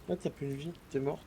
Ah, t'as plus une vie, t'es morte.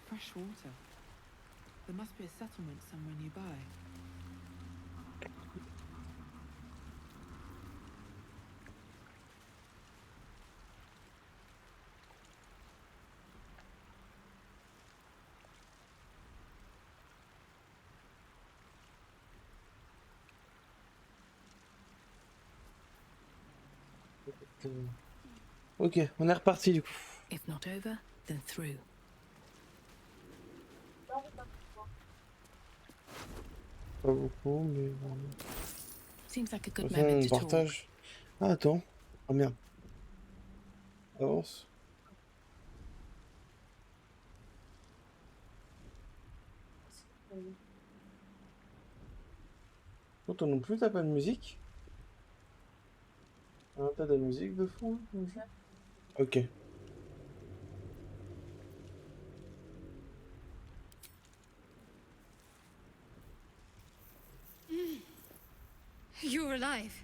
Fresh water. There must be a settlement somewhere nearby. Ok, on est reparti du coup. If not over, then through. Pas beaucoup, mais... Seems like a De good toute façon, moment on to talk. partage. Ah, attends. Ah merde. Avance. Oh, toi non plus, t'as pas de musique? Ah, t'as de la musique de fond, là? Ok. You're alive.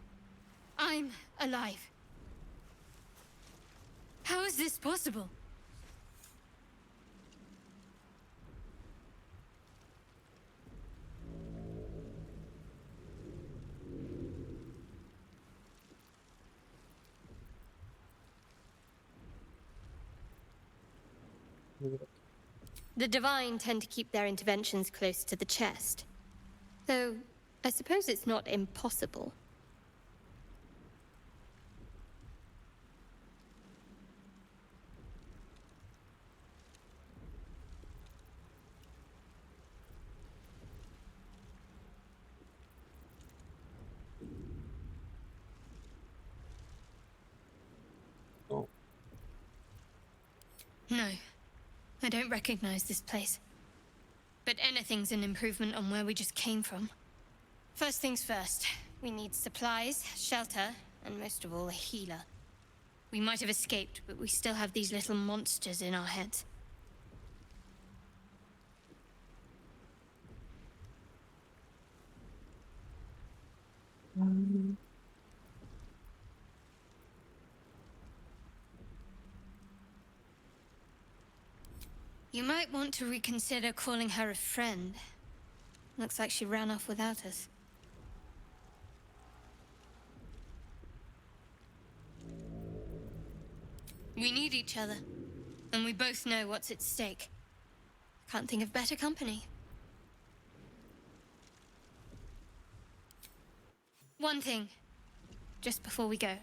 I'm alive. How is this possible? The divine tend to keep their interventions close to the chest. Though, I suppose it's not impossible. Oh. No, I don't recognize this place. But anything's an improvement on where we just came from. First things first, we need supplies, shelter, and most of all, a healer. We might have escaped, but we still have these little monsters in our heads. You might want to reconsider calling her a friend. Looks like she ran off without us. We need each other, and we both know what's at stake. Can't think of better company. One thing, just before we go.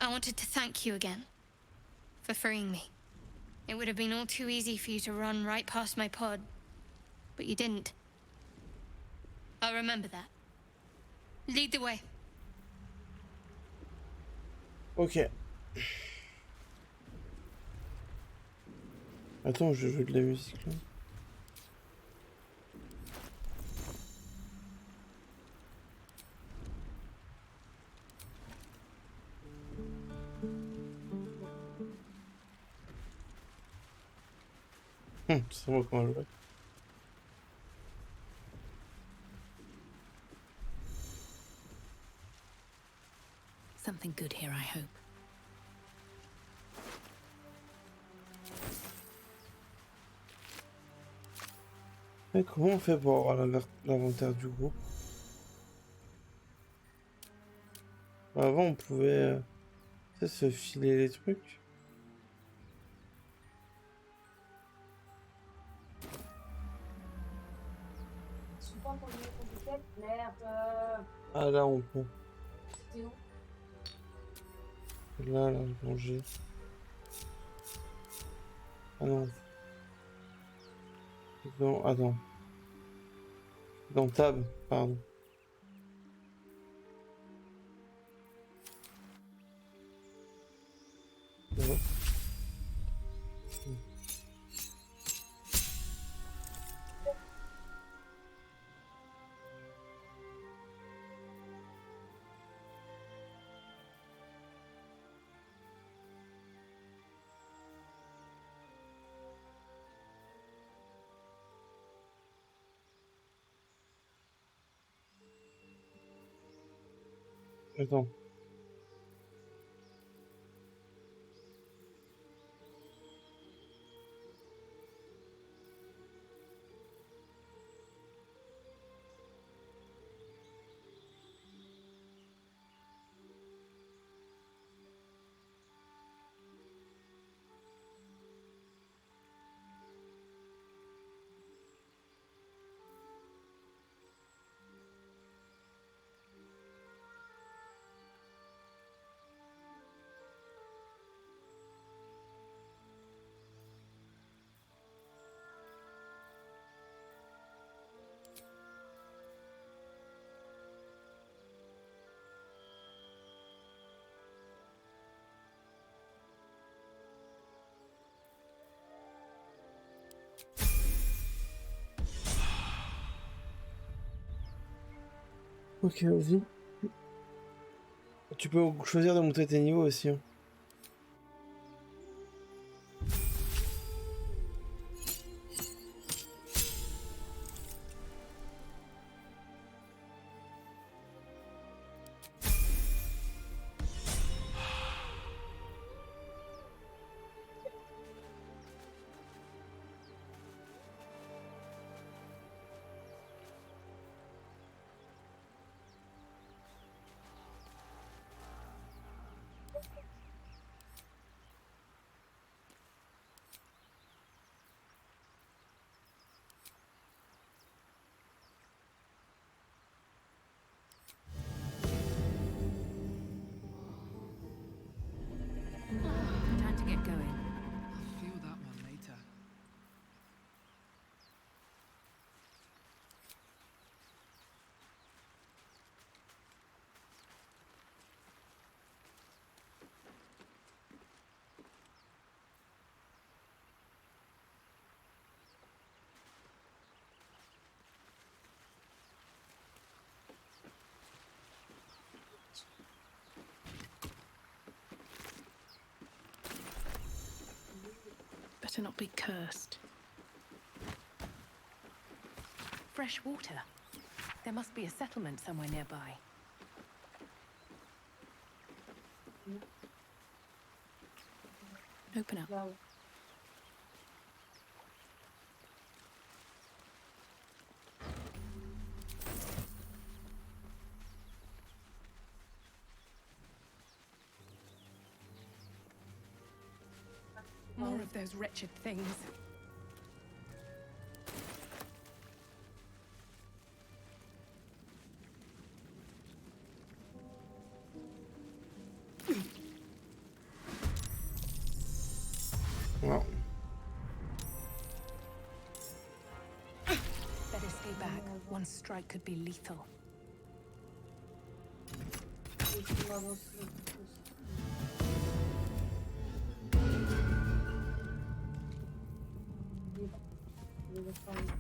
I wanted to thank you again for freeing me. It would have been all too easy for you to run right past my pod, but you didn't. I'll remember that. Lead the way. Ok. Attends, je joue de la musique là. C'est moi qui m'en joué. Something good here, I hope. Mais comment on fait pour avoir l'inventaire du groupe? Avant, on pouvait tu sais, se filer les trucs. Souvent quand je mets ton piquet, merde. Ah là, on peut. C'était où? Là, le danger. Ah non. Non, attends. Dans tab, pardon. Ouais. Attends. Ok, vas-y. Tu peux choisir de monter tes niveaux aussi. Hein. Time to get going. I'll feel that one later. Better not be cursed. Fresh water. There must be a settlement somewhere nearby. Open up. Là, More of those wretched things. Non. Better stay back. One strike could be lethal. il faut m'avancer le plus possible. Je vais faire une fois.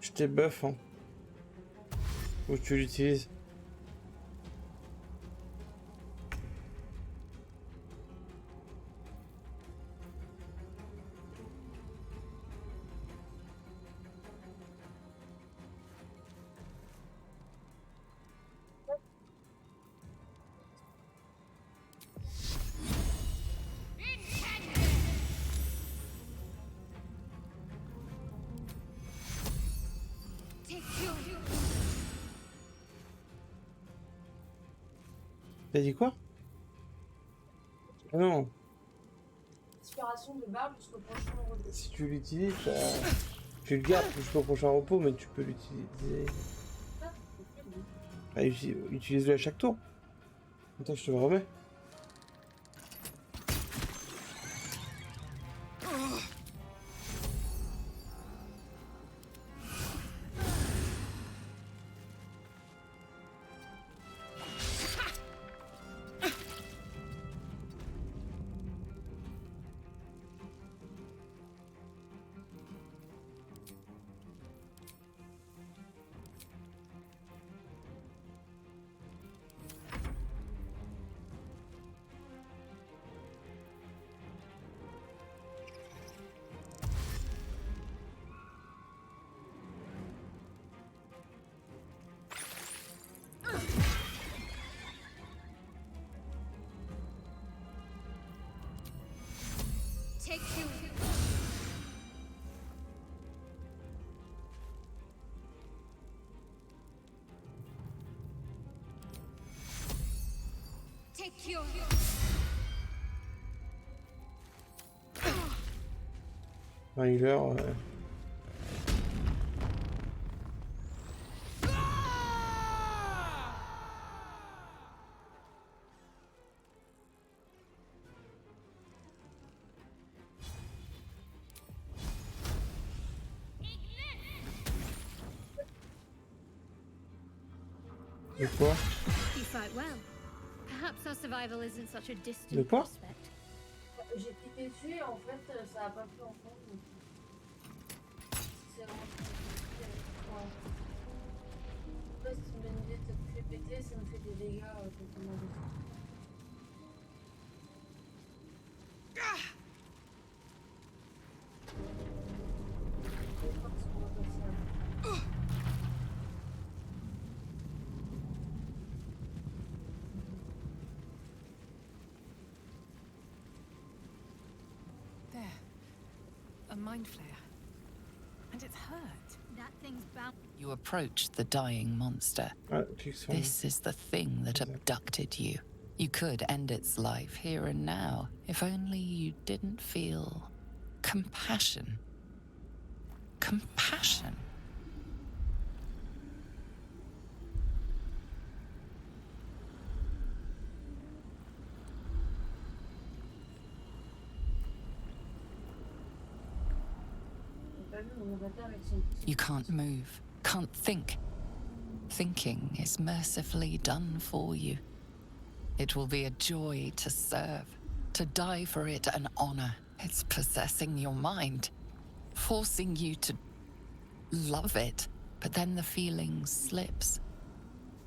Je t'ai buff, hein. Où tu l'utilises. T'as dit quoi? Ah non, Inspiration de barbe jusqu'au prochain repos. si tu l'utilises, tu le gardes jusqu'au prochain repos, mais tu peux l'utiliser. Ah, utilise-le à chaque tour. Attends, je te le remets. Take two. Take your. Un healer. De quoi? You fight well. Perhaps our survival isn't such a De distant quoi? prospect. J'ai cliqué dessus et en fait ça a pas pu en prendre. C'est vraiment compliqué. Ouais. Après c'est une bonne idée de te fait péter, ça me fait des dégâts complètement dessus. There. A mind flare. And it's hurt. That thing's bound. You approach the dying monster. Ah, clique sur lui. This is the thing that abducted you. You could end its life here and now, if only you didn't feel compassion. Compassion. T'as vu mon avatar avec son petit. You can't move, can't think. Thinking is mercifully done for you. It will be a joy to serve, to die for it an honor. It's possessing your mind, forcing you to love it, but then the feeling slips.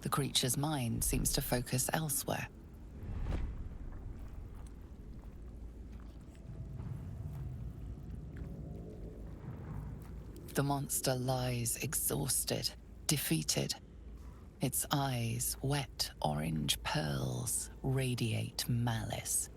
The creature's mind seems to focus elsewhere. The monster lies exhausted, defeated. Its eyes, wet orange pearls, radiate malice.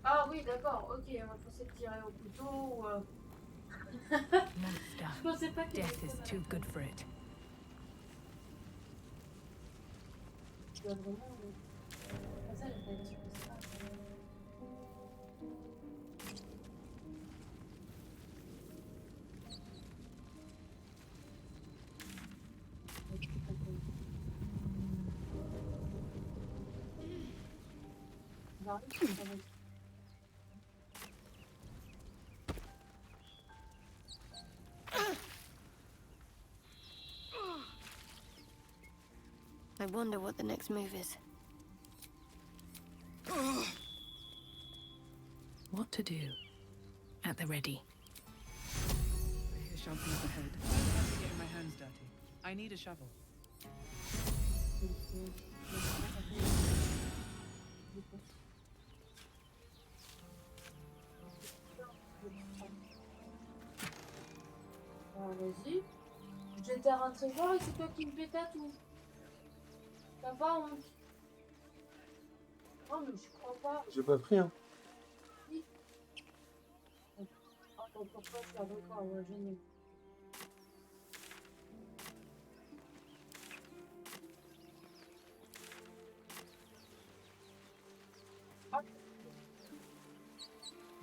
Ah oui d'accord, ok, moi je pensais tirer au couteau ou... Monster. Je pensais pas qu'il y avait Death is ça. too good for it. Tu dois vraiment... Ah, ça, j'ai pas dit que ça. Ok, je comprends. On va arrêter, ça va être- I wonder what the next move is. What to do? At the ready. I hear shouting overhead. I'm not getting my hands dirty. I need a shovel. Ah, vas-y. J'étais un trésor et c'est toi qui me pétates ou... T'as pas honte? Non, mais je crois pas. J'ai pas pris, hein. Attends, pourquoi je garde encore? Ouais, j'en ai.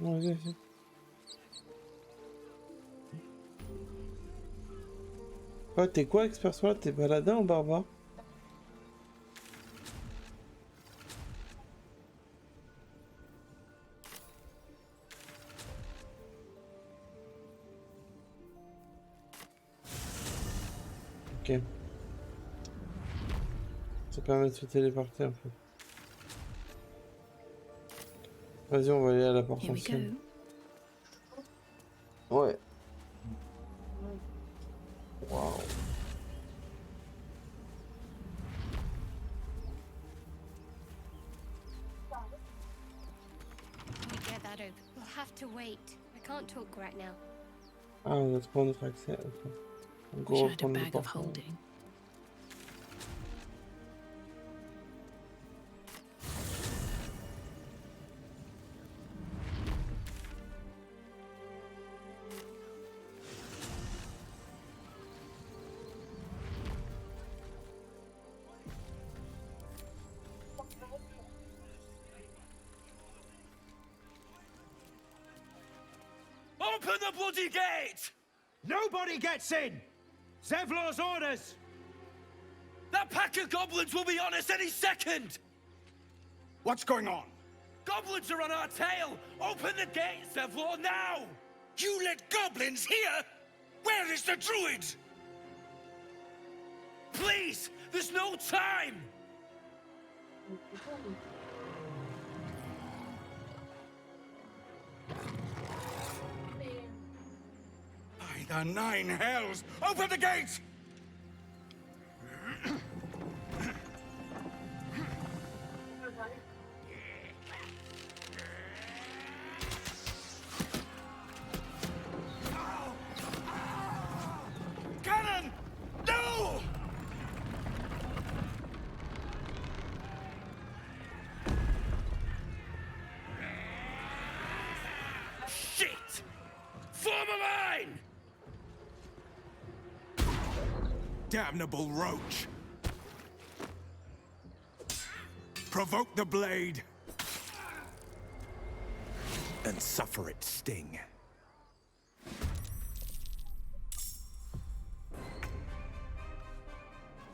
Non, vas-y. Ouais, t'es quoi, expert là? T'es paladin ou barbare? Ok. Ça permet de se téléporter un peu. Vas-y, on va aller à la porte Here we ancienne. go. Ouais. Waouh. We get that open. We'll have to wait. I can't talk right now. Ah, on va prendre notre accès. Ok. Donc, Wish on I had a reprend le bag of portail. holding. Open the bloody gate! Nobody gets in! Zevlor's orders! That pack of goblins will be on us any second! What's going on? Goblins are on our tail! Open the gate, Zevlor, now! You let goblins here? Where is the druid? Please! There's no time! By the nine hells! Open the gate! Cannon! No! Shit! Form a line! Damnable roach! Provoke the blade! And suffer its sting.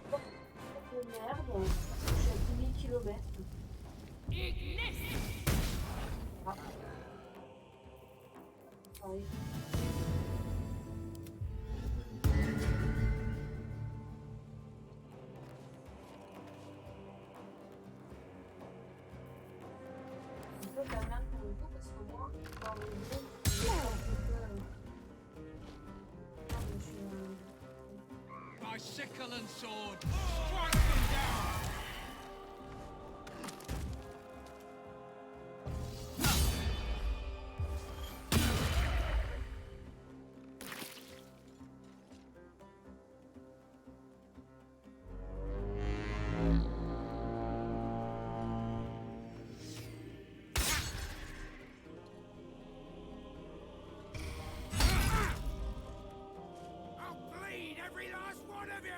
Merde, je suis à 10 000 kilomètres. Ah. Pareil. Un peu de la merde pour le coup parce que moi, dans le jeu, je vais un petit peu. Ah, mais je suis. My sickle and sword! Strike them down! I'll bleed every last one of you!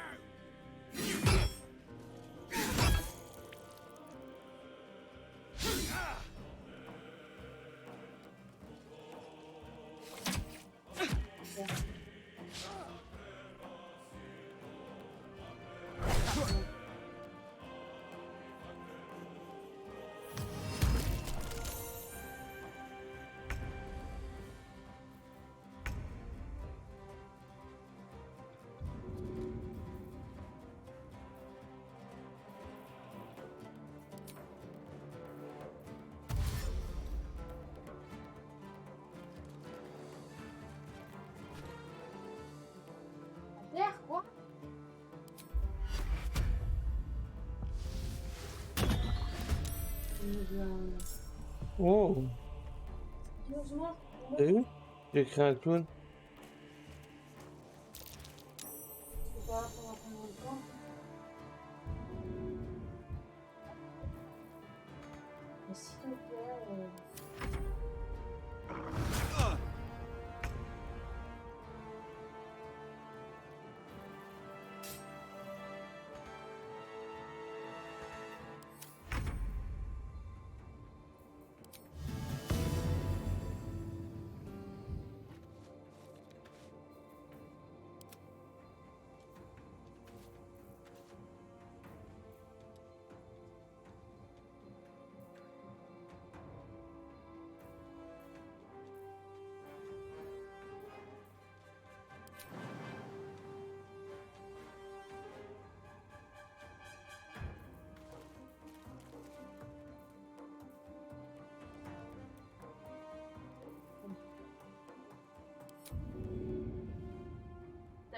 Terre, quoi? Oh, Sérieusement, t'as vu? J'ai créé un clone. c'est pas pendant combien de temps?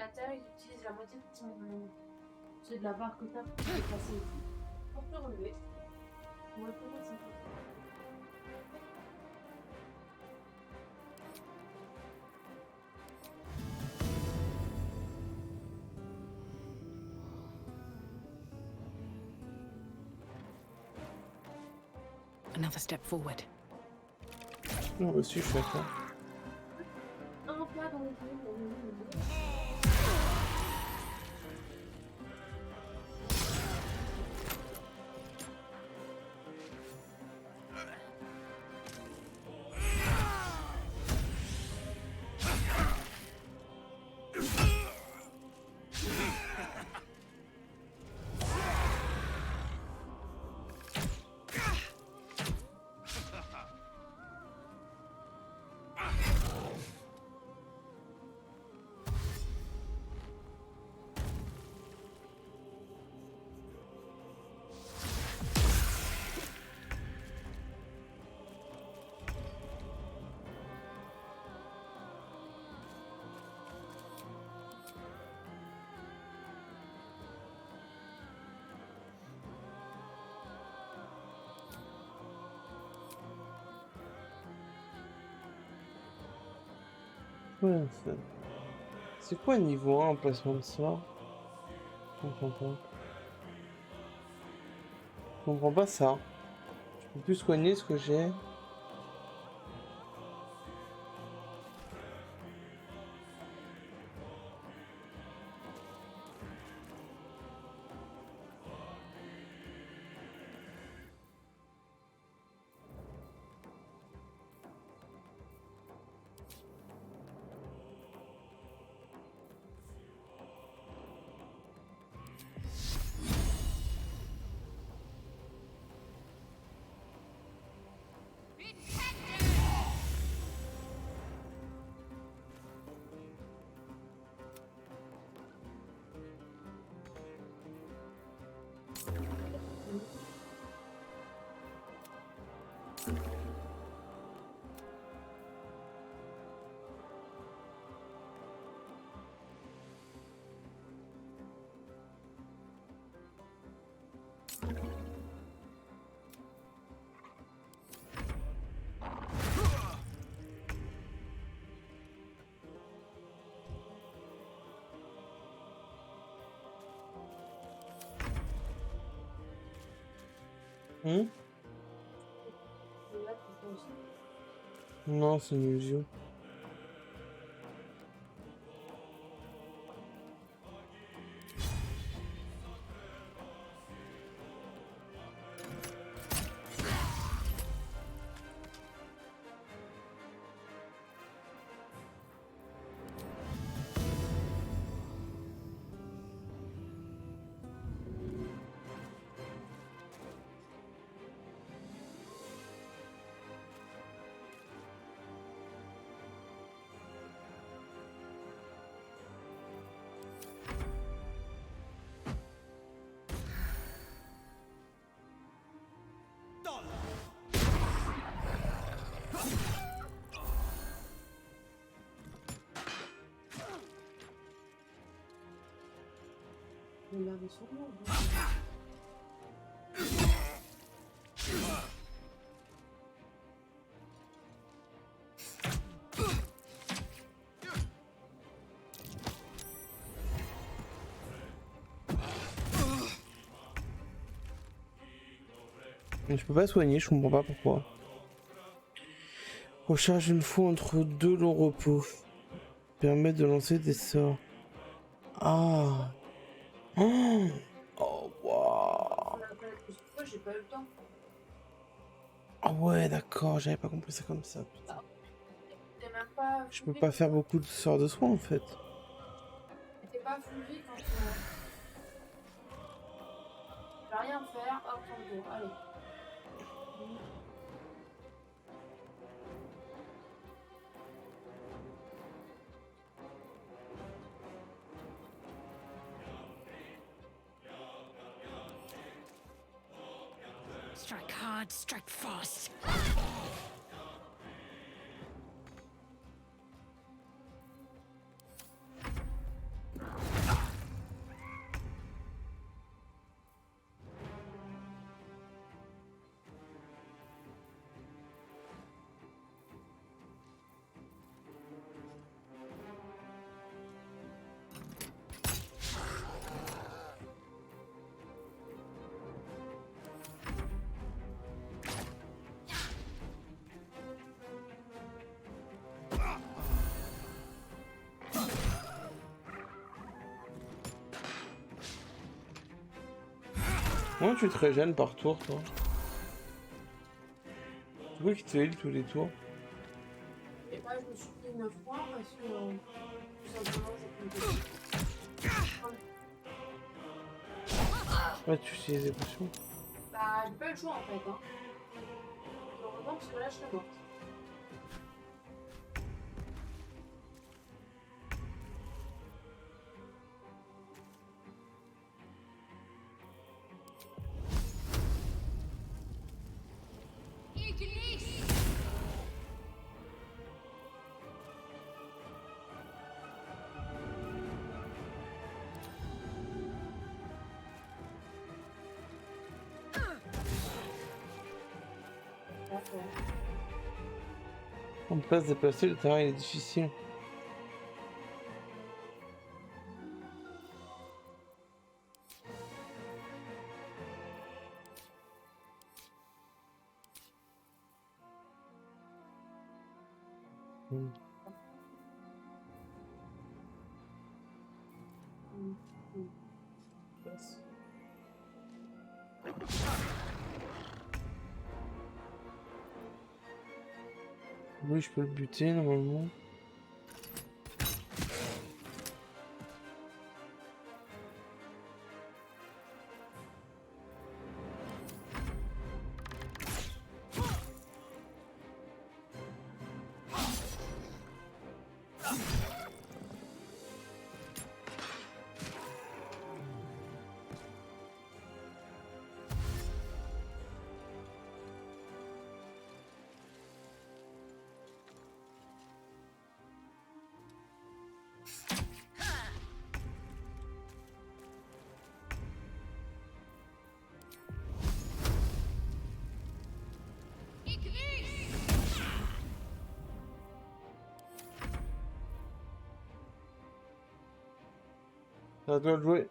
terre, ils utilisent la moitié de ton... C'est de la barre que t'as pour te déplacer et tout. Pour te relever. On va le faire ça. Another step forward. Moi aussi, je suis d'accord. Un pas dans le dos. Ouais, c'est quoi niveau 1 emplacement de sort? Je comprends pas. Je comprends pas ça. Je peux plus soigner ce que j'ai. Hmm? Non, c'est une illusion. Regardez sur moi. Je peux pas soigner, je comprends pas pourquoi. Recharge une fois entre deux longs repos. Permet de lancer des sorts. Ah. Oh, oh wow. J'ai pas eu le temps. Ah ouais, d'accord, j'avais pas compris ça comme ça. Putain. T'es même pas. Je peux pas faire beaucoup de sorts de soins en fait. T'es pas fouillé quand tu vas rien faire, hop, en dos, allez. Strike hard, strike fast. Moi, tu te régènes par tour, toi. C'est quoi qui te heal tous les tours? Et là, je me suis pris 9 points parce que tout simplement, j'ai pris Ouais, tu utilises des potions. Bah, j'ai pas eu le choix en fait. Hein. Heureusement, parce que là, je serais morte. On peut pas se déplacer, le terrain il est difficile. Oui, je peux le buter normalement. Ça doit jouer.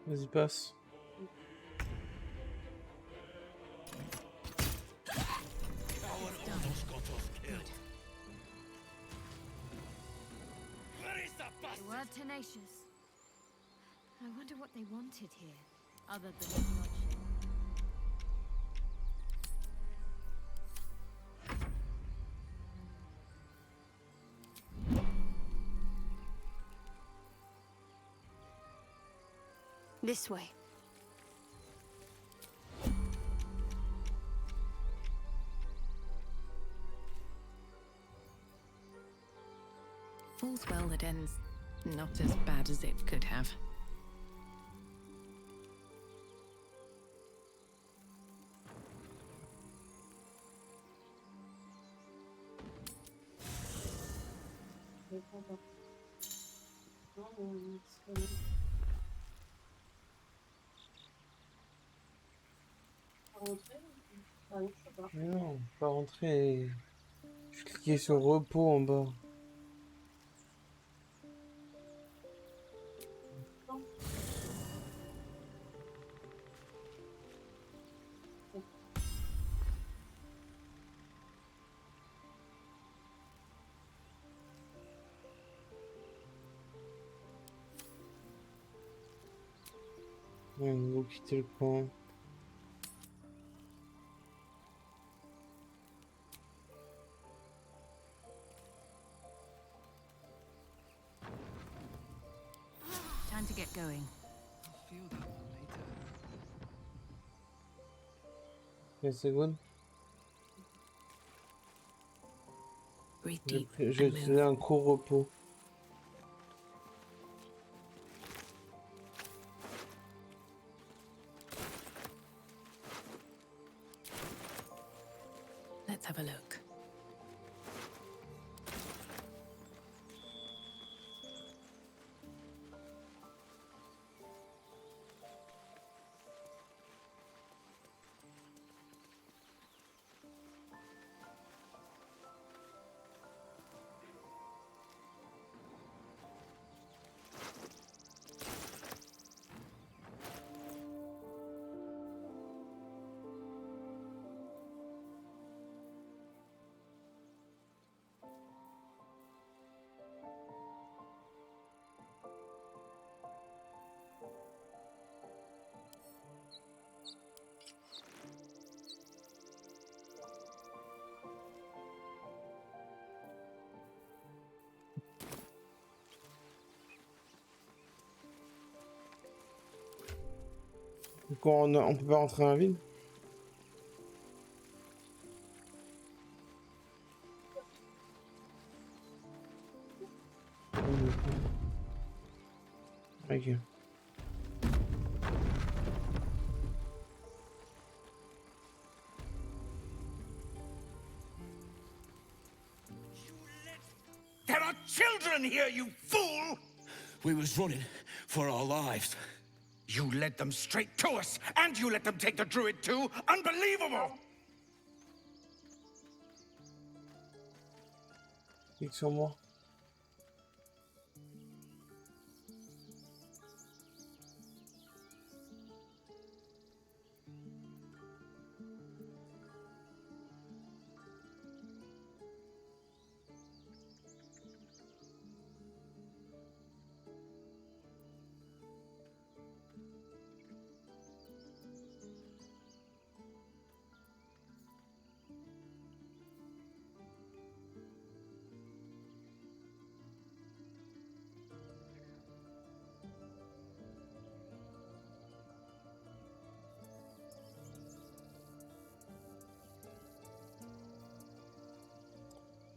Vas-y, passe. They were tenacious. I wonder what they wanted here, other than bloodshed. This way. All's well that ends not as bad as it could have. Mais non, pas rentrer. Je cliquais sur repos en bas. Ouais, on va quitter le coin. Time to get going. I'll feel that one later. Une seconde. Breathe deep. J'ai utilisé un court repos. Let's have a look. On peut pas rentrer dans la ville? Ok. There are children here, you fool! We was running for our lives. You led them straight to us, and you let them take the druid too? Unbelievable! Clique sur moi.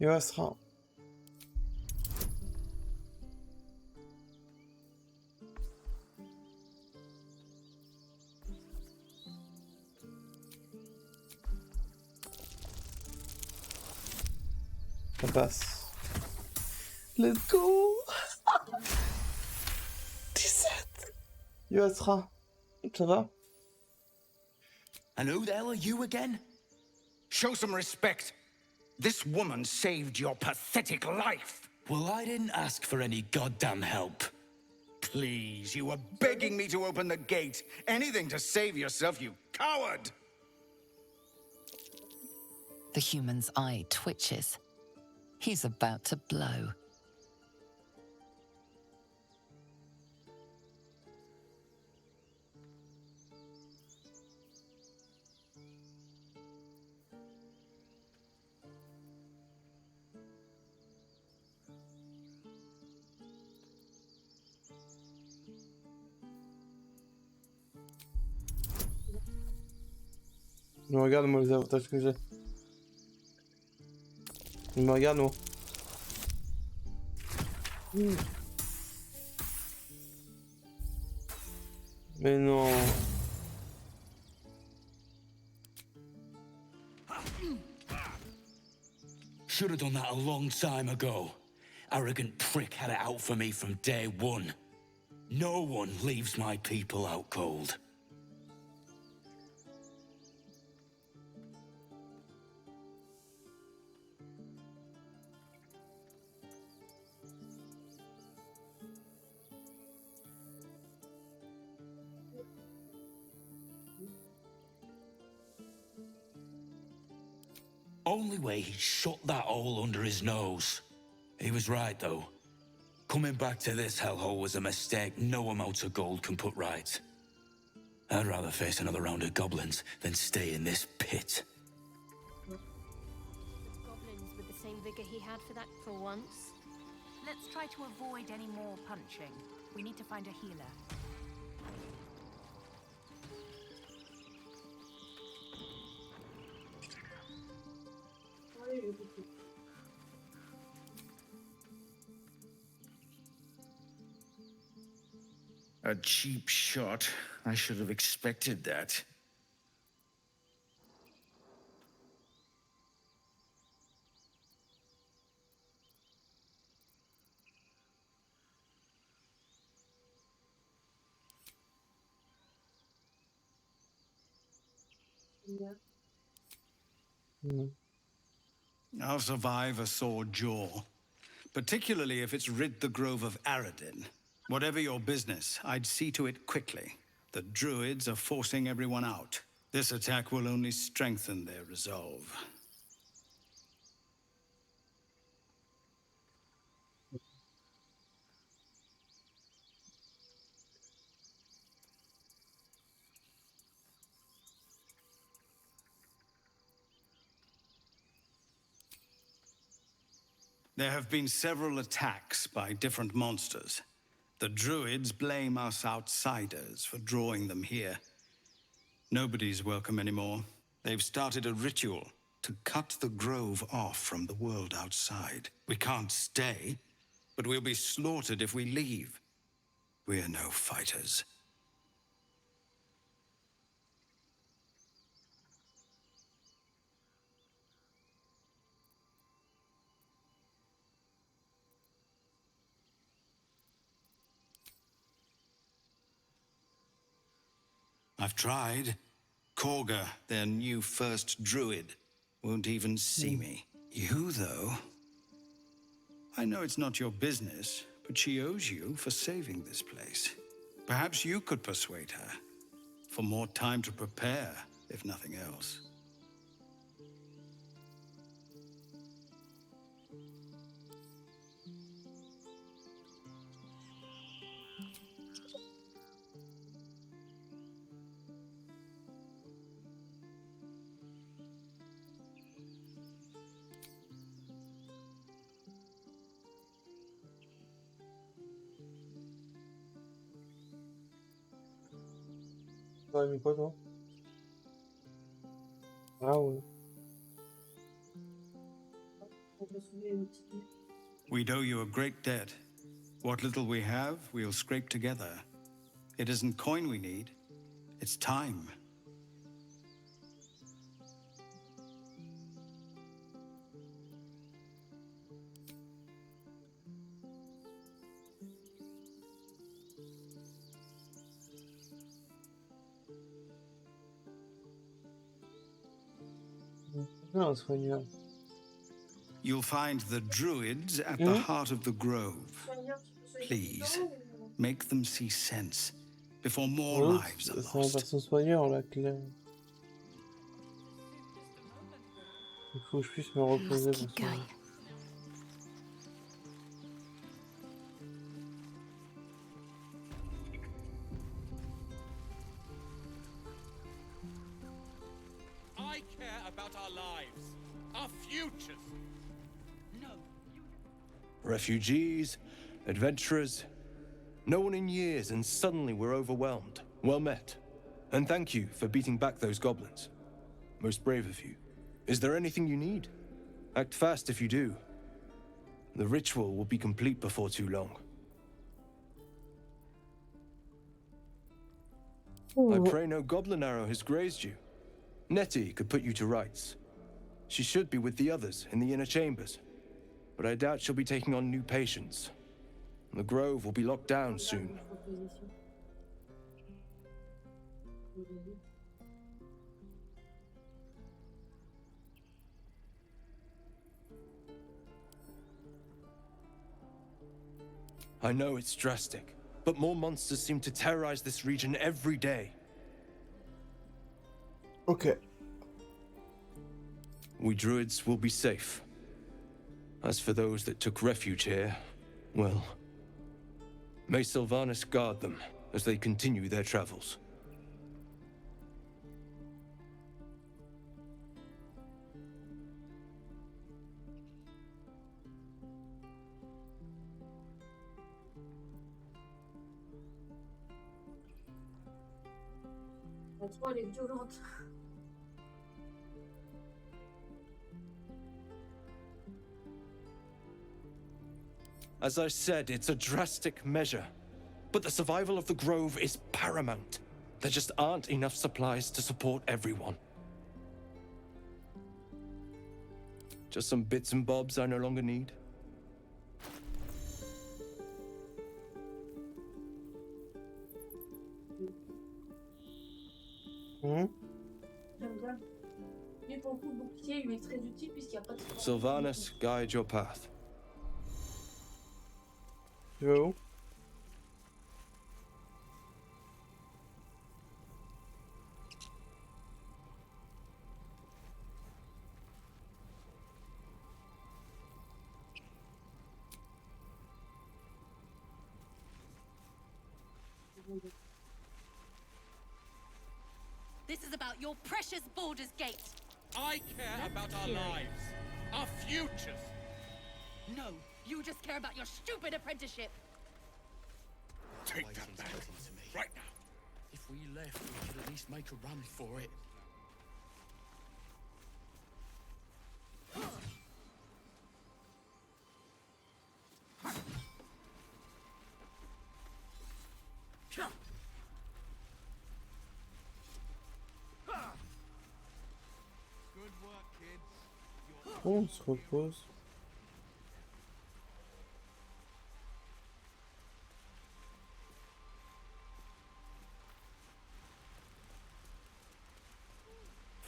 Il restera. Ça passe. Let's go. 17. Il restera. Ça va? And who the hell are you again? Show some respect. This woman saved your pathetic life. Well, I didn't ask for any goddamn help. Please, you were begging me to open the gate. Anything to save yourself, you coward! The human's eye twitches. He's about to blow. Regarde-moi les avantages que j'ai. Il me regarde, moi. Mais non. Should have done that a long time ago. Arrogant prick had it out for me from day one. No one leaves my people out cold. Only way he shut that hole under his nose. He was right, though. Coming back to this hellhole was a mistake no amount of gold can put right. I'd rather face another round of goblins than stay in this pit. Goblins with the same vigor he had for that for once. Let's try to avoid any more punching. We need to find a healer. A cheap shot. I should have expected that. I'll survive a sore jaw, particularly if it's rid the grove of Aradin. Whatever your business, I'd see to it quickly. The druids are forcing everyone out. This attack will only strengthen their resolve. There have been several attacks by different monsters. The druids blame us outsiders for drawing them here. Nobody's welcome anymore. They've started a ritual to cut the grove off from the world outside. We can't stay, but we'll be slaughtered if we leave. We're no fighters. I've tried. Korga, their new first druid, won't even see me. You, though? I know it's not your business, but she owes you for saving this place. Perhaps you could persuade her. For more time to prepare, if nothing else. T'aurais mis quoi, toi? Ah ouais. We'd owe you a great debt. What little we have, we'll scrape together. It isn't coin we need, it's time. Non, un soigneur. You'll find the druids at the heart of the grove. Please, make them see sense before more lives are C'est un lost. perso soigneur, là, clair. Il faut que je puisse me reposer pour ça. I care about our lives, our futures. No. Refugees, adventurers, no one in years, and suddenly we're overwhelmed. Well met. And thank you for beating back those goblins. Most brave of you. Is there anything you need? Act fast if you do. The ritual will be complete before too long. I pray no goblin arrow has grazed you. Nettie could put you to rights. She should be with the others in the inner chambers, but I doubt she'll be taking on new patients. The grove will be locked down soon. I know it's drastic, but more monsters seem to terrorize this region every day. Okay. We druids will be safe. As for those that took refuge here, well, may Sylvanas guard them as they continue their travels. Elle est violente. As I said, it's a drastic measure, but the survival of the grove is paramount. There just aren't enough supplies to support everyone. Just some bits and bobs I no longer need. J'aime bien. lui est très utile puisqu'il n'y a pas de... Sylvanus, guide your path. Tu vas où? This is about your precious Baldur's Gate. I care about our lives, our futures. No, you just care about your stupid apprenticeship. Take that back, right now. If we left, we could at least make a run for it. On se repose.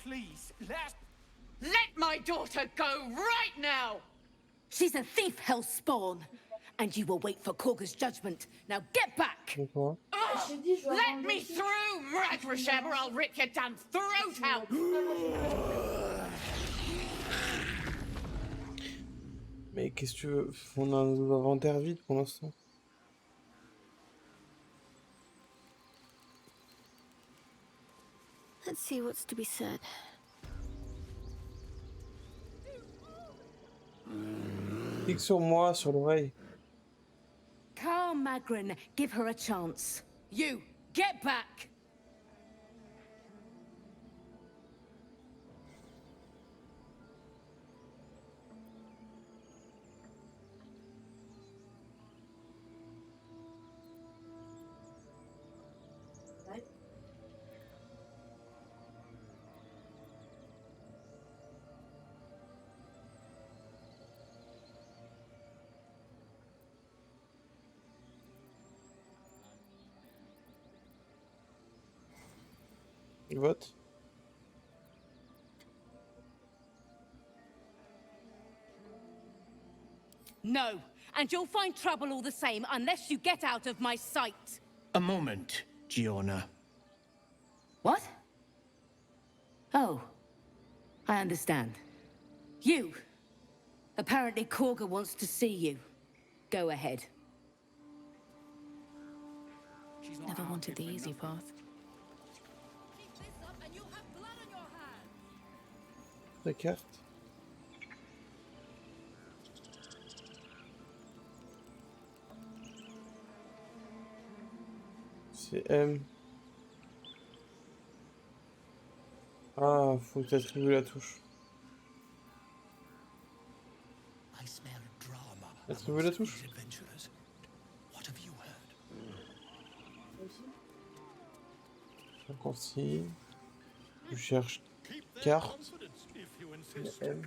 Please, Let my daughter go right now! She's a thief, hellspawn. And you will wait for Korga's judgment. Now get back! Pourquoi? Let me through, Mragrasham, or I'll rip your damn throat out! Mais qu'est-ce que tu veux? On a un inventaire vide pour l'instant. Let's see what's to be said. Clique sur moi, sur l'oreille. Calm, Magrin. Give her a chance. You, get back! Vote. No, and you'll find trouble all the same unless you get out of my sight. a moment, Giona. What? Oh, I understand. You. Apparently Korga wants to see you. Go ahead. Never wanted the easy path. La carte. C'est M. Ah, faut t'attribuer la touche. Attribuer la touche. Raccourci. Je cherche carte. M.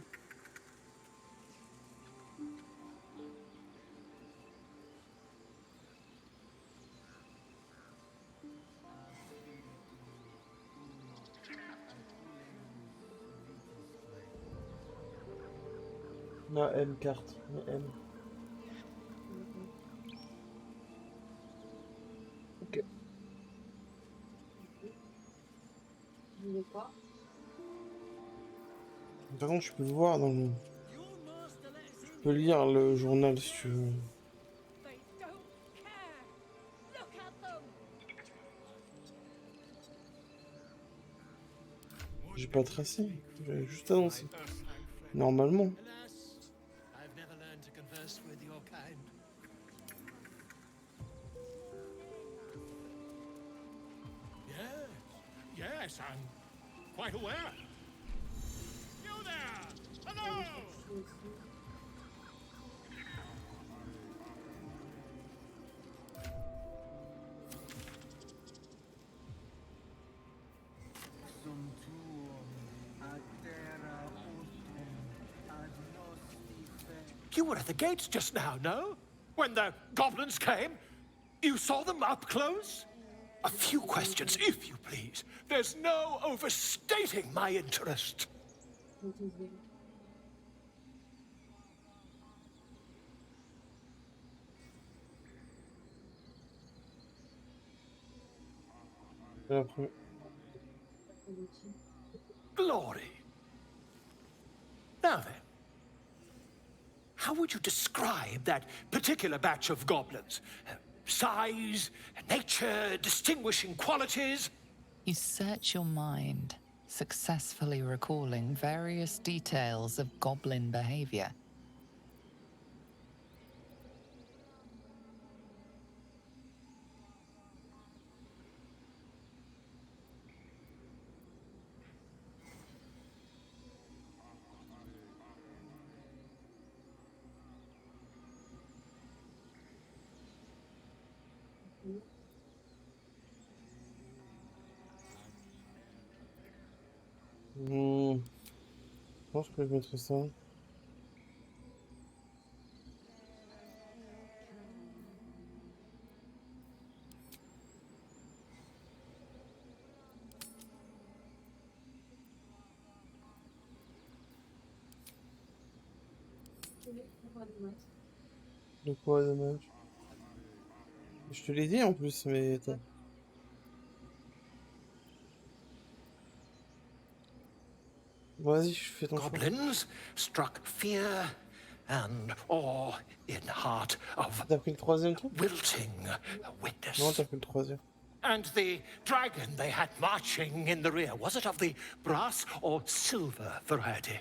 Non, M carte. M. Ok. Par contre, je peux voir dans le... Je peux lire le journal si tu veux. J'ai pas tracé, j'ai juste annoncé. Normalement. Yes, I'm quite aware. You there! Hello! You were at the gates just now, no? When the goblins came? You saw them up close? A few questions, if you please. There's no overstating my interest. retouver. Après. Glory. Now then, how would you describe that particular batch of goblins? Size, nature, distinguishing qualities? You search your mind, successfully recalling various details of goblin behavior. Je pense que je mettrai ça. De quoi, dommage? Je te l'ai dit en plus, mais attends. Vas-y, je fais ton choix. Goblins struck fear and awe in heart of T'as pris le troisième truc? wilting witness. Non, t'as pris le troisième. And the dragon they had marching in the rear, was it of the brass or silver variety?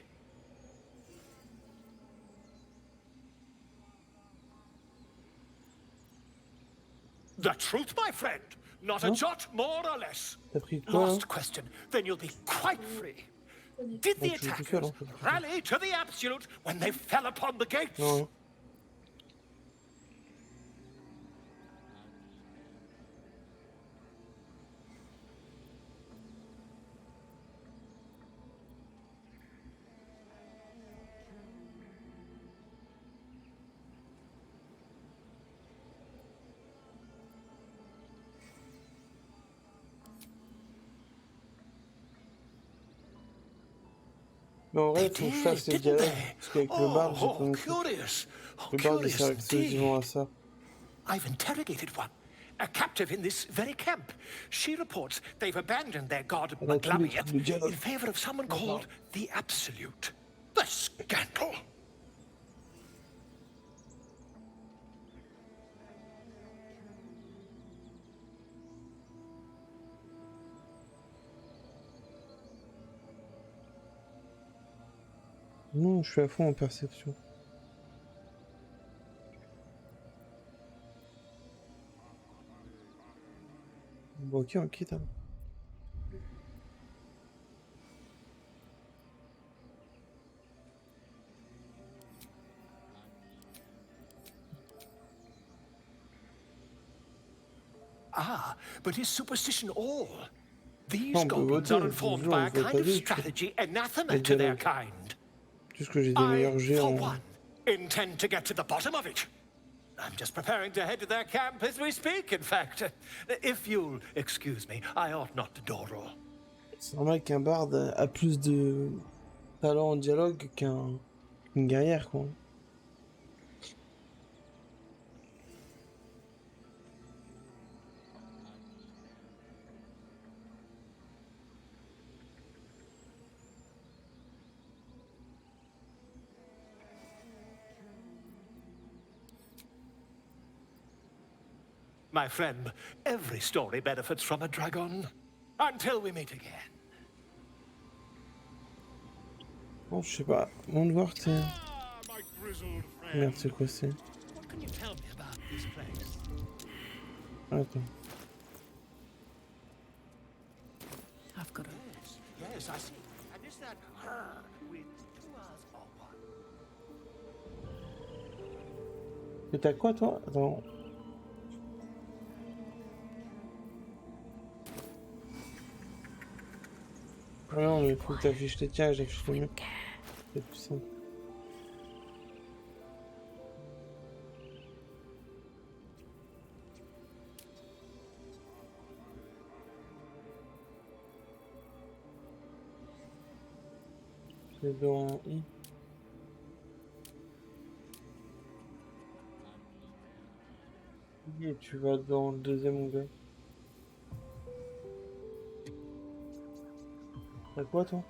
The truth, my friend. Not a jot more or less. T'as pris quoi, hein? Last question, then you'll be quite free. Did the Donc, je vais tout attackers faire, en fait. rally to the absolute when they fell upon the gates? Non. Mais en vrai, il faut que je fasse les dialogues, parce qu'avec le barde, j'ai pas compris. Le barde, il sert exclusivement à ça. I've interrogated one, a captive in this very camp. She reports they've abandoned their god Elle a tous les Maglabiat trucs de dialogue. in favor of someone called the Absolute. The scandal! Non, je suis à fond en perception. Bon, ok, on quitte. Hein. Ah, but is superstition all? These Non, on peut goblins voter, are informed by a toujours, kind of voter, strategy anathema les to their dialogues. kind. Juste que j'ai des meilleurs I, jets for en... one, intend to get to the bottom of it. I'm just preparing to head to their camp as we speak, in fact. If you'll excuse me, I ought not to dawdle. C'est normal qu'un barde a plus de talent en dialogue qu'une guerrière, quoi. My friend, every story benefits from a dragon. Until we meet again. Bon, je sais pas. Mon devoir, c'est... My grizzled friend. Merde, c'est quoi, c'est... What can you tell me about this place? Attends. I've got a... Yes, I see. And is that her with two R's or one? Et t'as quoi, toi? Attends. Ah non, mais faut que t'affiches les tiens, j'affiche les miens. C'est plus simple. C'est dans I. Et tu vas dans le deuxième onglet. T'as quoi toi?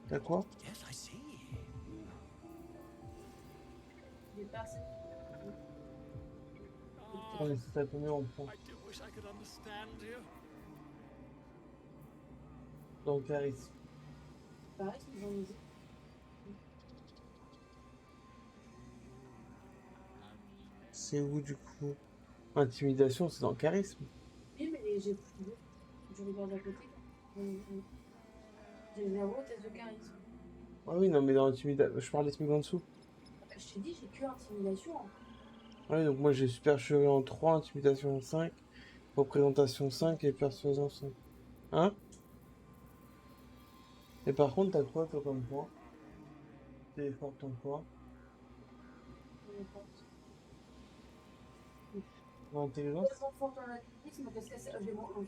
T'as quoi? Yes, I see. J'ai pas assez. Ah, mais c'est à combien on prend? I do wish I could understand you. Dans le charisme. Pareil, c'est dans musique. C'est où du coup? Intimidation, c'est dans le charisme. Oui, mais j'ai je regarde à côté. J'ai 0 test de charisme. Ah oui, non, mais dans l'intimidation, je parle des trucs en dessous. Je t'ai dit, j'ai que intimidation. Hein. Ouais, donc moi j'ai supercherie en 3, intimidation en 5, représentation 5 et persuasion 5. Hein? Et par contre, t'as quoi toi comme point? T'es fort ton quoi? L'intelligence? Tellement fort en athlétisme parce que j'ai moins 1.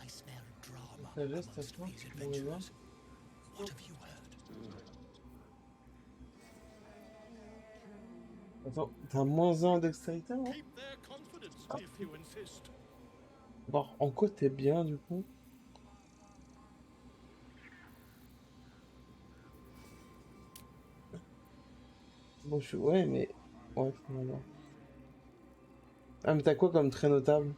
I smell drama Sagesse, t'as amongst quoi? these Bon, et là? adventurers. What have you heard? Attends, t'as moins 1 en dextérité, hein? Keep their confidence if you insist. Bon, en quoi t'es bien du coup? Bon, je suis... Ouais, mais... Ouais, voilà. Ah, mais t'as quoi comme trait notable?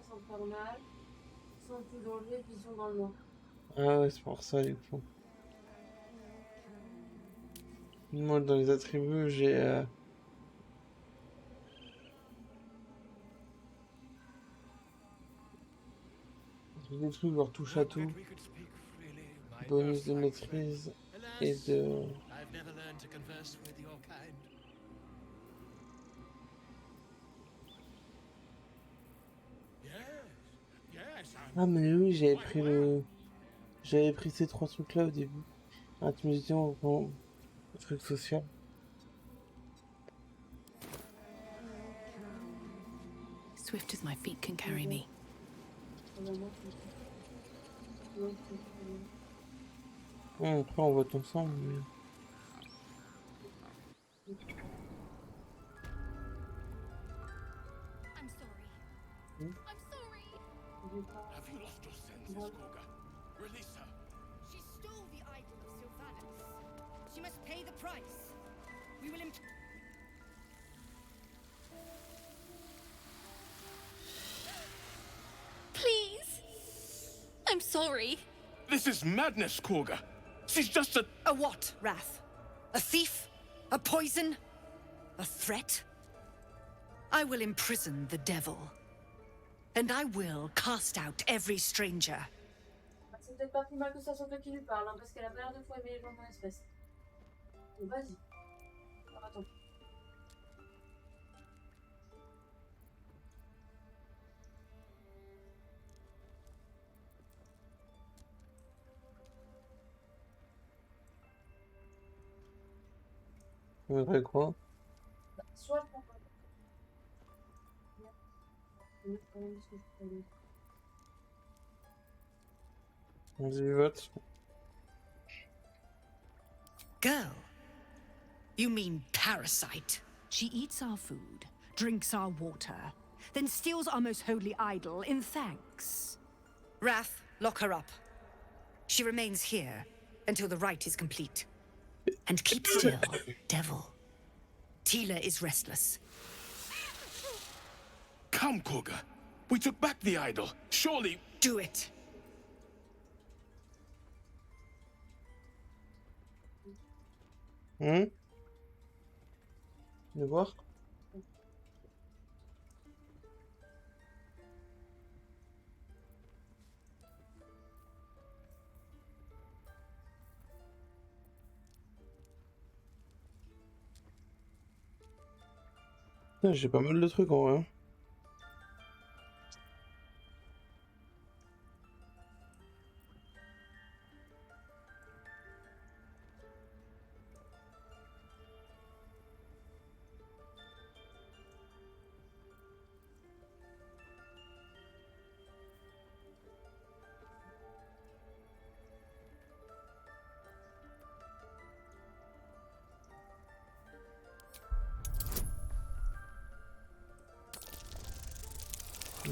Sans faire mal, sans tout enlever, puis ils sont dans le noir. Ah ouais, c'est pour ça du coup. Moi, dans les attributs, j'ai... J'ai des trucs genre touche à tout, bonus de maîtrise et de... I've never learned to converse with your kind. Yes, Ah mais oui, j'avais pris le... J'avais pris ces 3 trucs-là au début. Intimidation, bon, truc social. Swift as my feet can carry me. Bon, après on vote ensemble, mais... I'm sorry. Hmm? I'm sorry. have you lost your senses, Gorga? Release her. She stole the idol of Sylvanus. She must pay the price. We will Please. I'm sorry. This is madness, Gorga. She's just a... A what, Wrath? A thief? A poison? A threat? I will imprison the devil. And I will cast out every stranger. C'est peut-être pas plus mal que ça soit toi qui lui parle, hein, parce qu'elle a pas l'air de fois aimer les gens dans l'espèce. Donc vas-y. Alors, attends. On voudrait quoi? Soit je prends pas. Je vais quand même ce que je peux aller. Vas-y, vote. Girl? You mean parasite? She eats our food, drinks our water, then steals our most holy idol in thanks. Wrath, lock her up. She remains here until the rite is complete. And keep still, devil. Tila is restless. Come, Gorga. We took back the idol. Surely... Do it. De voir? J'ai pas mal de trucs en vrai. Hein.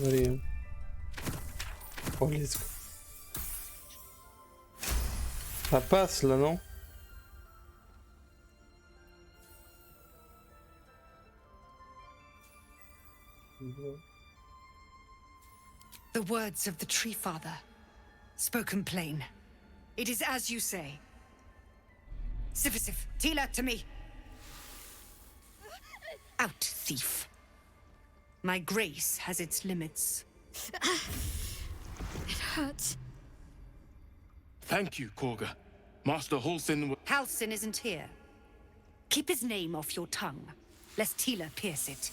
Allez. Oh, let's go. Ça passe là, non? The words of the Tree Father, spoken plain. It is as you say. Sifisif, Tila, to me. Out, thief. My grace has its limits. It hurts. Thank you, Korga. Master Halsin. Halsin isn't here. Keep his name off your tongue, lest Tila pierce it.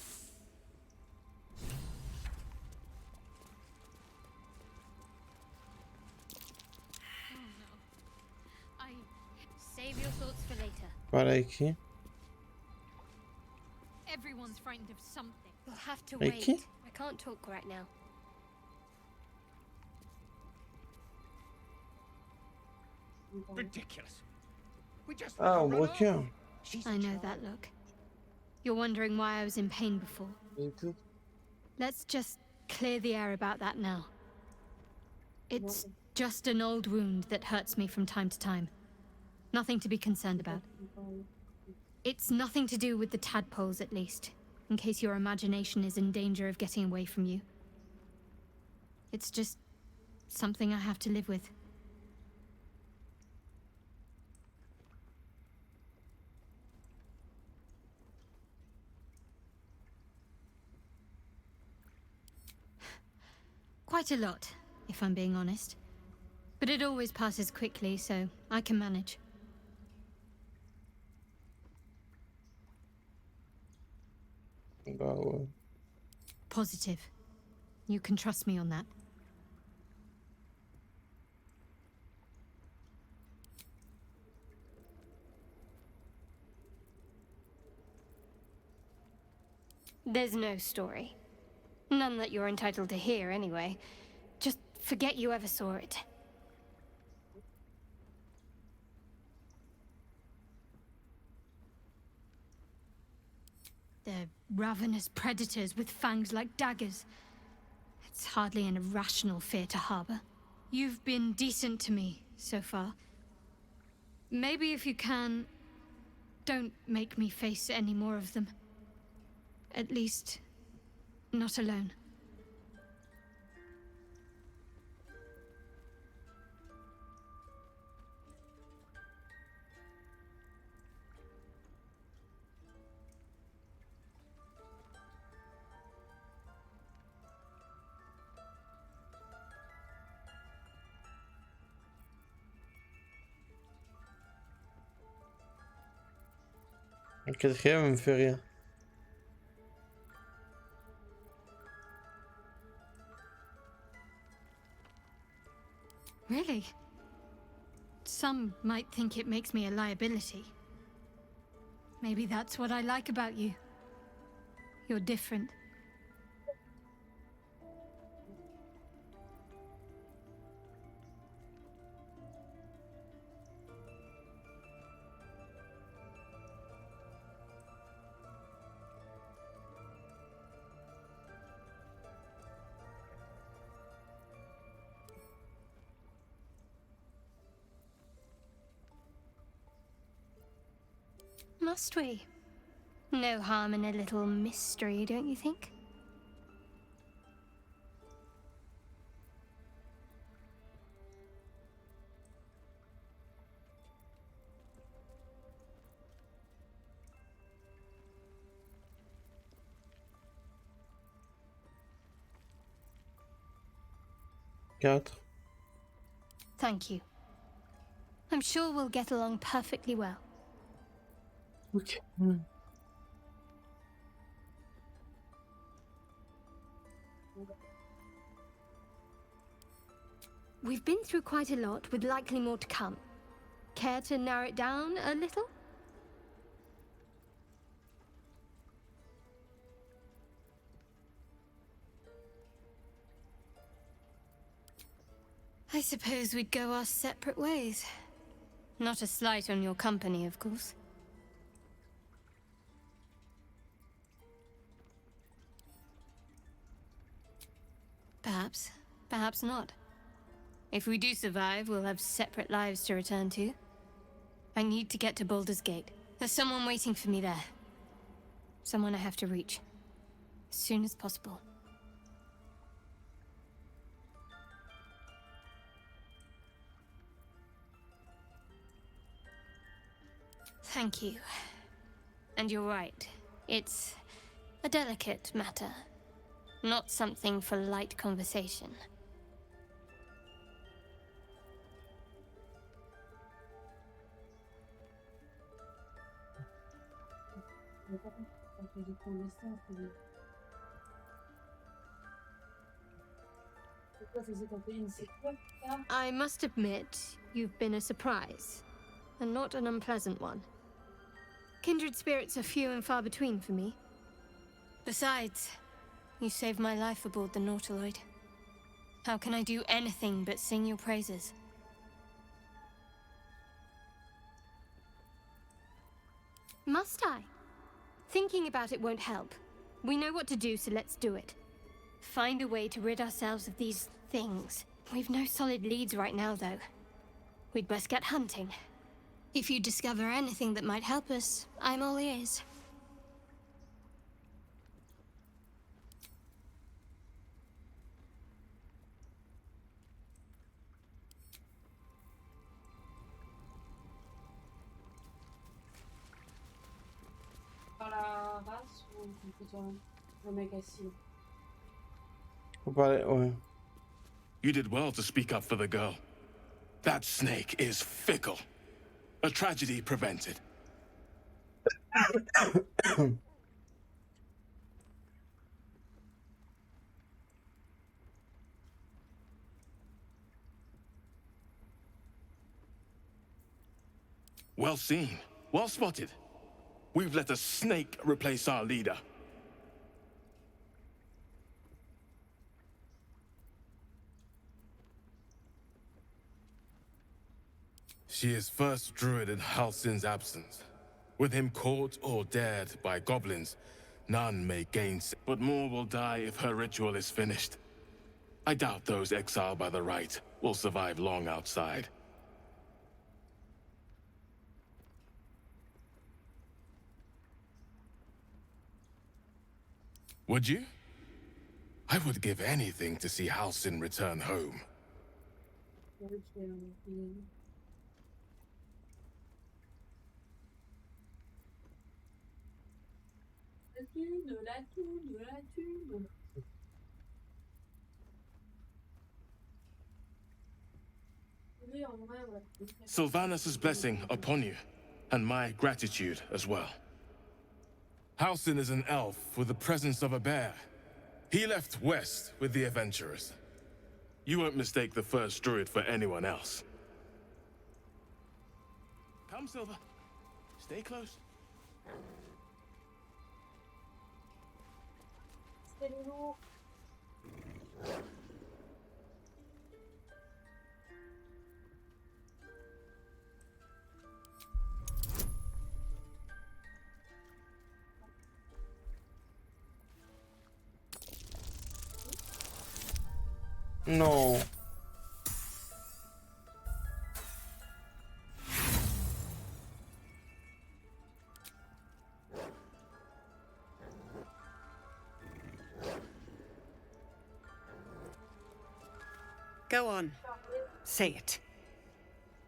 Save your thoughts for later. Voilà écrit. Everyone's frightened of something. You'll have to Avec wait. qui? I can't talk right now. Ridiculous. We just Ah, run off. broqueur. I know that look. You're wondering why I was in pain before. Let's just clear the air about that now. It's just an old wound that hurts me from time to time. Nothing to be concerned about. It's nothing to do with the tadpoles, at least, in case your imagination is in danger of getting away from you. It's just something I have to live with. Quite a lot, if I'm being honest. But it always passes quickly, so I can manage. Bah ouais. Positive. You can trust me on that. There's no story. None that you're entitled to hear, anyway. Just forget you ever saw it. They're ravenous predators with fangs like daggers. It's hardly an irrational fear to harbor. You've been decent to me so far. Maybe if you can, don't make me face any more of them. At least, not alone. Le quatrième me fait rire. Really? Some might think it makes me a liability. Maybe that's what I like about you. You're different. Must we? No harm in a little mystery, don't you think? Quatre. Thank you. I'm sure we'll get along perfectly well. Ok. We've been through quite a lot, with likely more to come. Care to narrow it down a little? I suppose we'd go our separate ways. Not a slight on your company, of course. Perhaps. Perhaps not. If we do survive, we'll have separate lives to return to. I need to get to Baldur's Gate. There's someone waiting for me there. Someone I have to reach. As soon as possible. Thank you. And you're right. It's a delicate matter. Not something for light conversation. I must admit, you've been a surprise, and not an unpleasant one. Kindred spirits are few and far between for me. Besides, you saved my life aboard the Nautiloid. How can I do anything but sing your praises? Must I? Thinking about it won't help. We know what to do, so let's do it. Find a way to rid ourselves of these things. We've no solid leads right now, though. We'd best get hunting. If you discover anything that might help us, I'm all ears. Par la race ou plutôt le mec assis? Faut parler, ouais. You did well to speak up for the girl. That snake is fickle. A tragedy prevented. Well seen. Well spotted. We've let a snake replace our leader. She is first druid in Halsin's absence. With him caught or dared by goblins, none may gainsay. But more will die if her ritual is finished. I doubt those exiled by the rite will survive long outside. Would you? I would give anything to see Halsin return home. Sylvanus' blessing upon you, and my gratitude as well. Halsin is an elf with the presence of a bear. He left west with the adventurers. You won't mistake the first druid for anyone else. Come, Silver. Stay close. Non. Go on. Say it.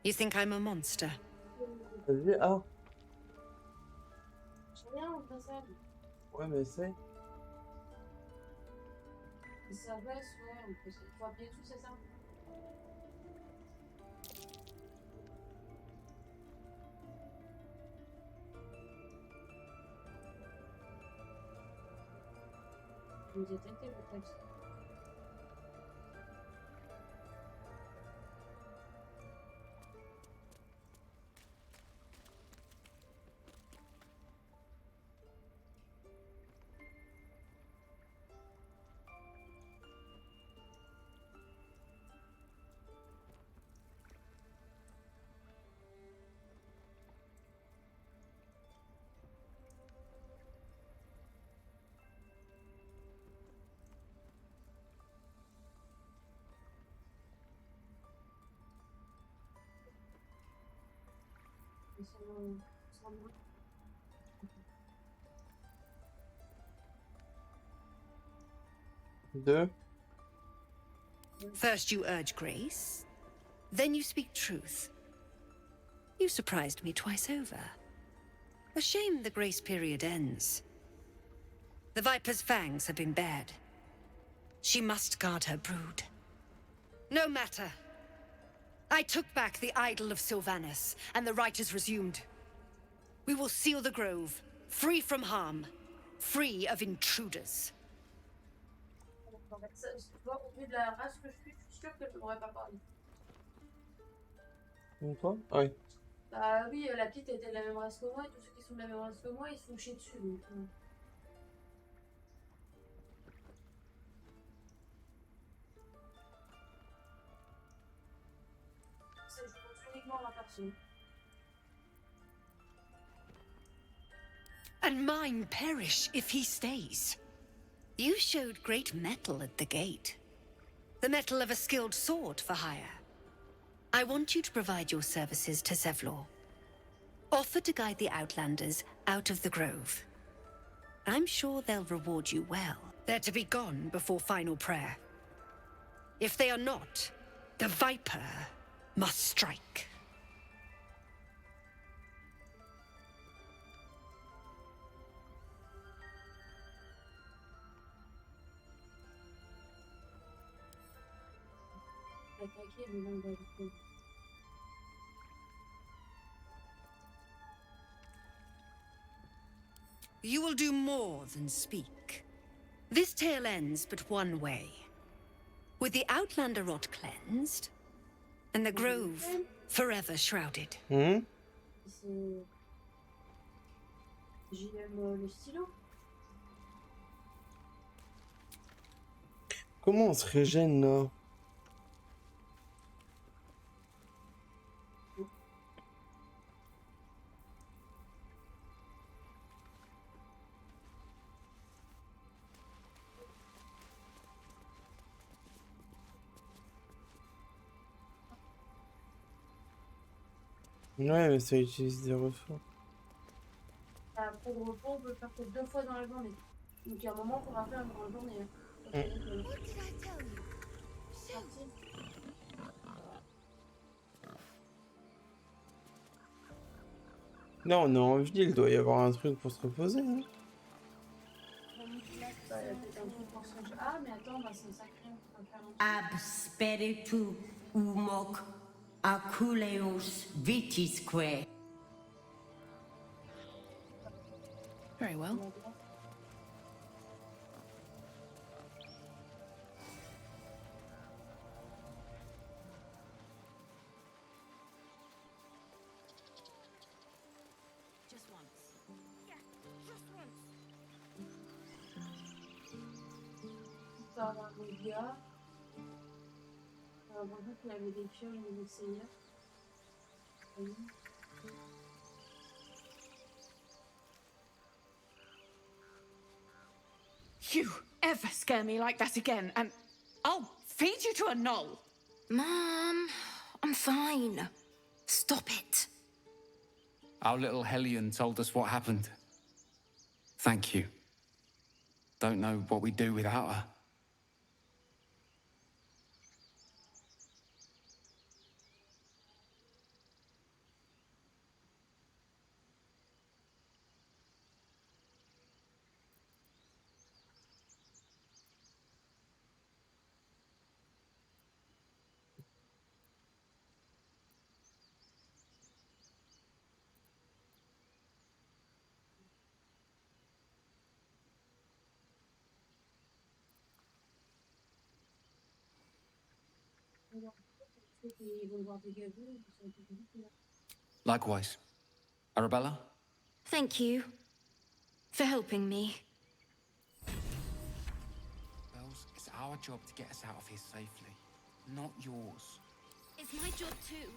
You think I'm a monster? Vas-y, ah. Ouais, mais c'est... Ça baisse, ouais, on peut... Faut appuyer dessus, c'est ça? Vous détectez peut-être? Deux. First you urge grace, then you speak truth. You surprised me twice over. A shame the grace period ends. The Viper's fangs have been bared. She must guard her brood. No matter. I took back the idol of Sylvanus, and the rite is resumed. We will seal the grove, free from harm, free of intruders. En fait, ça, au vu de la race que je suis sûre que je ne devrais pas parler. Quoi? Oui. Bah oui, la petite était de la même race que moi, et tous ceux qui sont de la même race que moi, ils sont chiés dessus. Donc, je pense uniquement à ma personne. And mine perish if he stays. You showed great mettle at the gate. The mettle of a skilled sword for hire. I want you to provide your services to Zevlor. Offer to guide the Outlanders out of the grove. I'm sure they'll reward you well. They're to be gone before final prayer. If they are not, the Viper must strike. Attaquer, mais là, on va le You will do more than speak. This tale ends but one way. With the Outlander rot cleansed, and the grove forever shrouded. JM le stylo. Comment on se régène là? Ouais, mais ça utilise des ressources. Après le repos, on peut le faire que 2 fois dans la journée. Donc il y a un moment qu'on va faire dans la journée. What did I tell you? Shoot! Non, on est en ville, il doit y avoir un truc pour se reposer. Hein. Ah, mais attends, bah, c'est sacré. Absperitu umok aculeus vitisque. Very well. Just once. Yeah, just once. Par un gars. En fait, il y avait des pioles au niveau de Seigneur. You ever scare me like that again, and I'll feed you to a knoll. Mom, I'm fine. Stop it. Our little Hellion told us what happened. Thank you. Don't know what we'd do without her. Likewise. Arabella? Thank you for helping me. Bells, it's our job to get us out of here safely, not yours. It's my job too.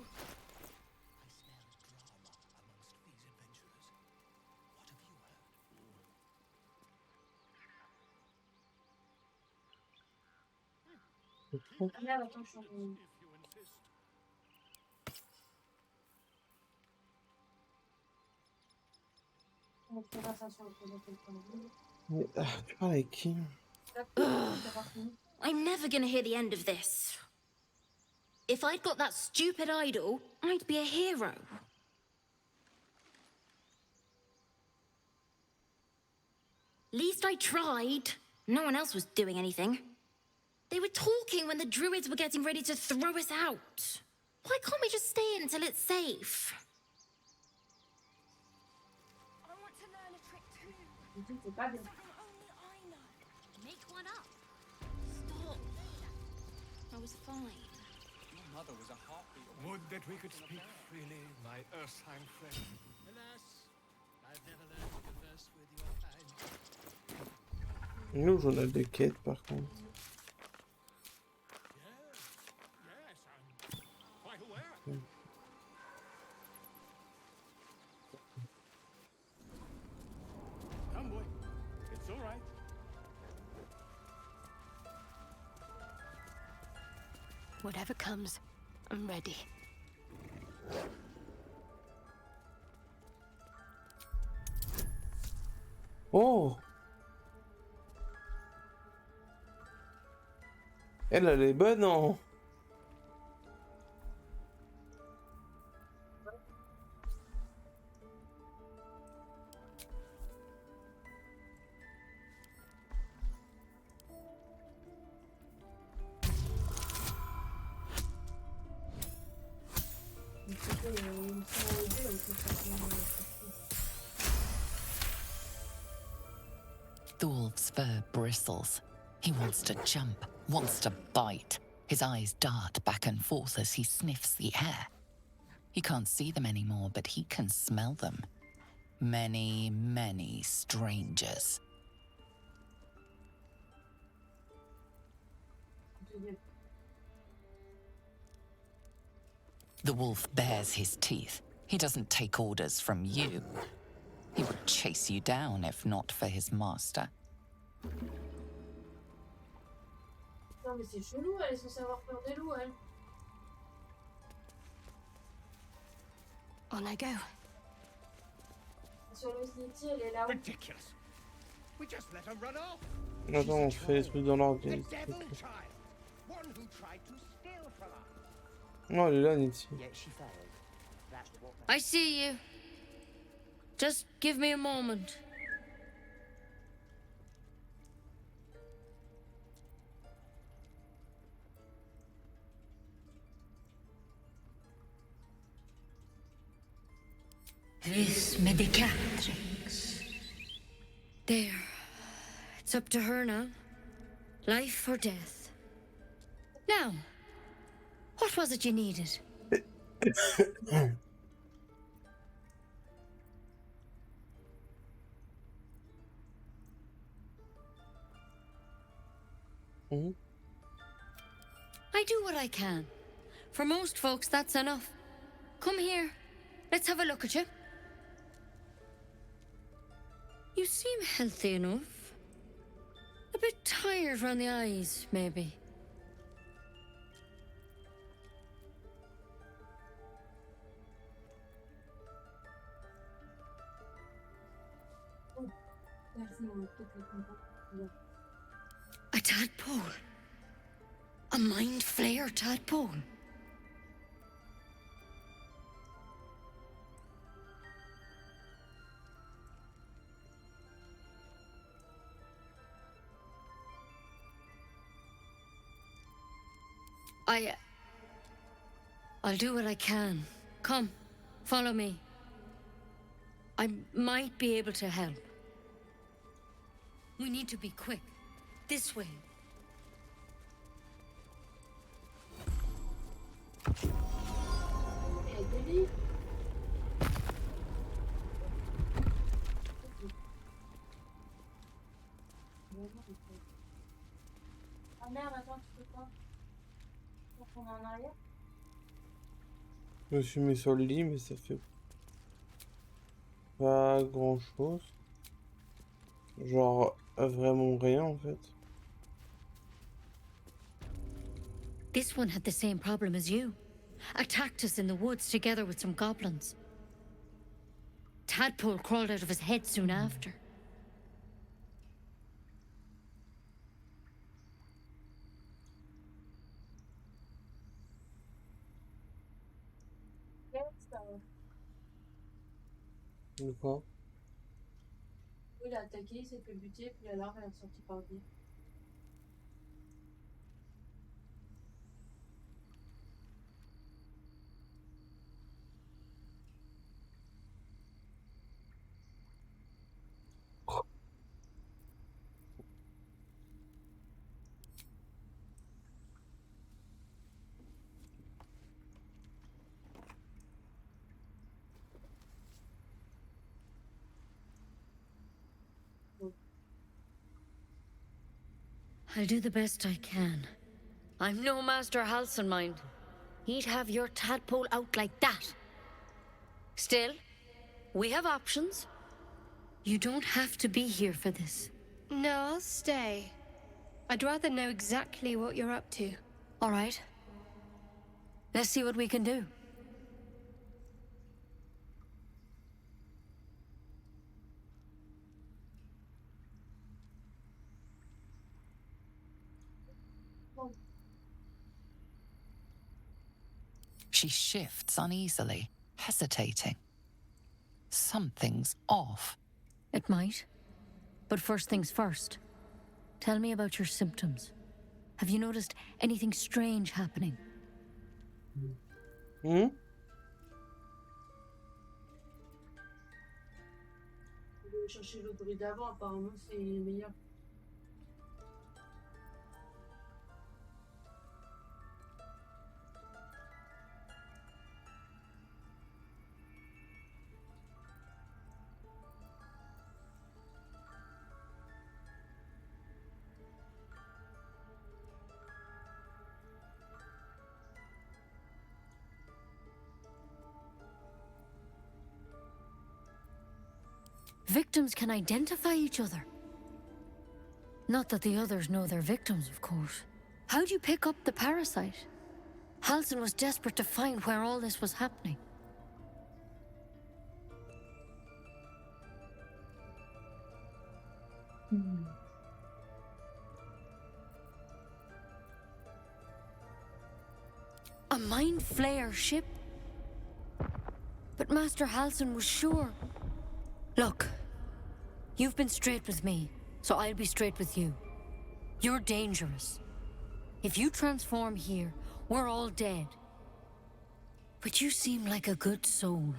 Merde, attends, je suis en... Notre conversation autour de quelqu'un. Mais, tu parles avec qui? I'm never gonna hear the end of this. If I'd got that stupid idol, I'd be a hero. Least I tried. No one else was doing anything. They were talking when the druids were getting ready to throw us out. Why can't we just stay in until it's safe? I want to learn a trick too. C'est pas bien. Only I know. Make one up. Stop. I was fine. Your mother was a heartbeat. Would that we could speak freely, my Ursine friend. Alas, I've never learned to converse with your kind. Nous, journal de quête, par contre. Yes, I'm quite aware. Come, boy. It's all right. Whatever comes, I'm ready. Oh! Elle est bonne, non? The wolf's fur bristles. He wants to jump, wants to bite. His eyes dart back and forth as he sniffs the air. He can't see them anymore, but he can smell them. Many, many strangers. The wolf bares his teeth. He doesn't take orders from you. He would chase you down if not for his master. Non mais c'est chelou, elle est censée avoir peur des loups, elle. On I go. Sur le sneaky, elle est là. Ridiculous. We just let her run off. Attends, on fait les trucs dans l'ordre. The devil child. One who tried to steal from us. Non, elle est là, Nitsi. Yet she failed. That's what. I see you. Just give me a moment. Vis medicatrix. There. It's up to her now. Life or death. Now, what was it you needed? I do what I can. For most folks, that's enough. Come here. Let's have a look at you. You seem healthy enough. A bit tired around the eyes, maybe. A tadpole. A mind flayer tadpole. I'll do what I can. Come, follow me. I might be able to help. We need to be quick. This way. Ah merde, attends, tu fais quoi? Pour qu'on en arrière? Je me suis mis sur le lit, mais ça fait pas grand chose. Genre, vraiment rien en fait. This one had the same problem as you. Attacked us in the woods together with some goblins. Tadpole crawled out of his head soon after. De quoi? Il a attaqué, il s'est fait buter, puis la larve elle est sortie par le biais. I'll do the best I can. I'm no Master Halcyon, mind. He'd have your tadpole out like that. Still, we have options. You don't have to be here for this. No, I'll stay. I'd rather know exactly what you're up to. All right. Let's see what we can do. She shifts uneasily, hesitating. Something's off. It might. But first things first. Tell me about your symptoms. Have you noticed anything strange happening? Hmm? Je vais chercher le bruit d'avant, apparemment c'est meilleur. Victims can identify each other. Not that the others know they're victims, of course. How'd you pick up the parasite? Halcyon was desperate to find where all this was happening. A mind flayer ship? But Master Halcyon was sure. Look, you've been straight with me, so I'll be straight with you. You're dangerous. If you transform here, we're all dead. But you seem like a good soul.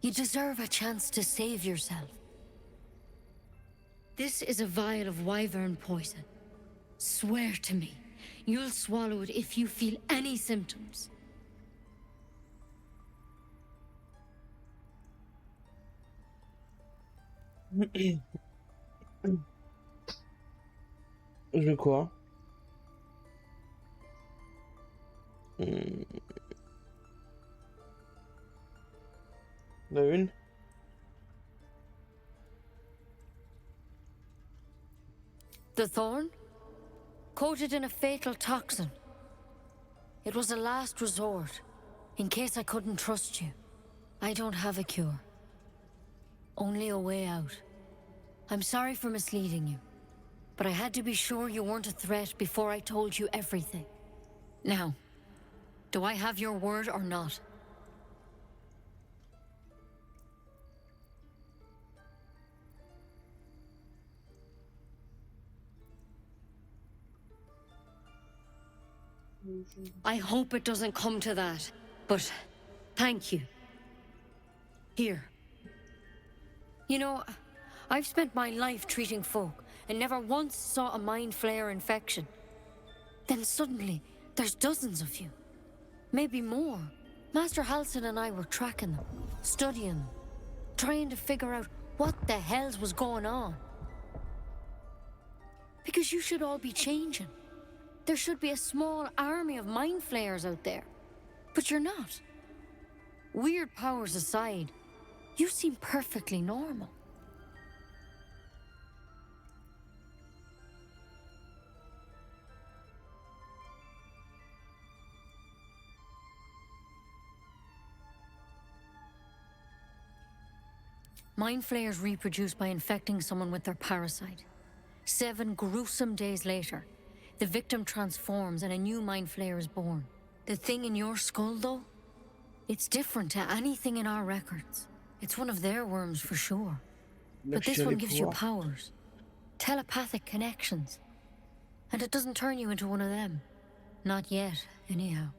You deserve a chance to save yourself. This is a vial of wyvern poison. Swear to me, you'll swallow it if you feel any symptoms. Je veux quoi? La une? The thorn? Coated in a fatal toxin. It was a last resort, in case I couldn't trust you. I don't have a cure. Only a way out. I'm sorry for misleading you, but I had to be sure you weren't a threat before I told you everything. Now, do I have your word or not? I hope it doesn't come to that, but thank you. Here. You know, I've spent my life treating folk and never once saw a mind flare infection. Then suddenly, there's dozens of you. Maybe more. Master Halcyon and I were tracking them, studying them, trying to figure out what the hells was going on. Because you should all be changing. There should be a small army of mind flayers out there. But you're not. Weird powers aside, you seem perfectly normal. Mind flayers reproduce by infecting someone with their parasite. 7 gruesome days later, the victim transforms and a new mind flayer is born. The thing in your skull, though, it's different to anything in our records. It's one of their worms for sure. But this one gives you powers. Telepathic connections. And it doesn't turn you into one of them. Not yet, anyhow.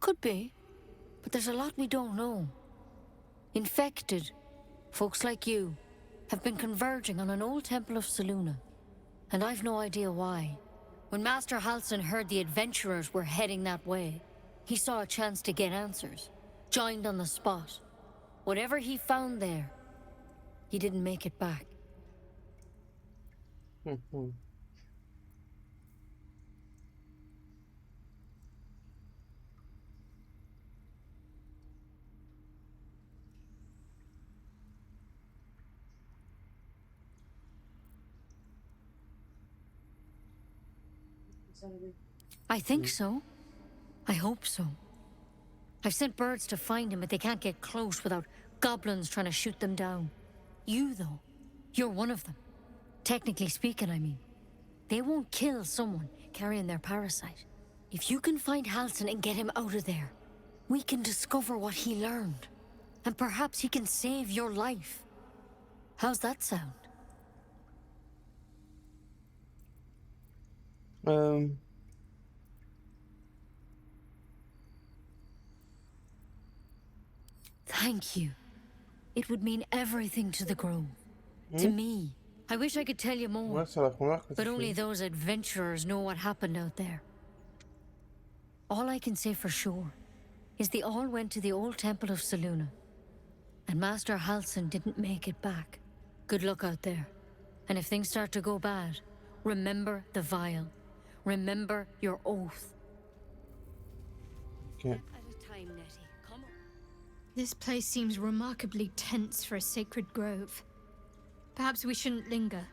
Could be, but there's a lot we don't know. Infected, folks like you, have been converging on an old temple of Selûne, and I've no idea why. When Master Halsin heard the adventurers were heading that way, he saw a chance to get answers, joined on the spot. Whatever he found there, he didn't make it back. I think so. I hope so. I've sent birds to find him, but they can't get close without goblins trying to shoot them down. You, though, you're one of them. Technically speaking, I mean. They won't kill someone carrying their parasite. If you can find Halsin and get him out of there, we can discover what he learned. And perhaps he can save your life. How's that sound? Thank you. It would mean everything to the Grove. To me. I wish I could tell you more. But only those adventurers know what happened out there. All I can say for sure is they all went to the old temple of Selûne. And Master Halsin didn't make it back. Good luck out there. And if things start to go bad, remember the vial. Remember your oath. Okay. At a time, Nettie. Come on. This place seems remarkably tense for a sacred grove. Perhaps we shouldn't linger.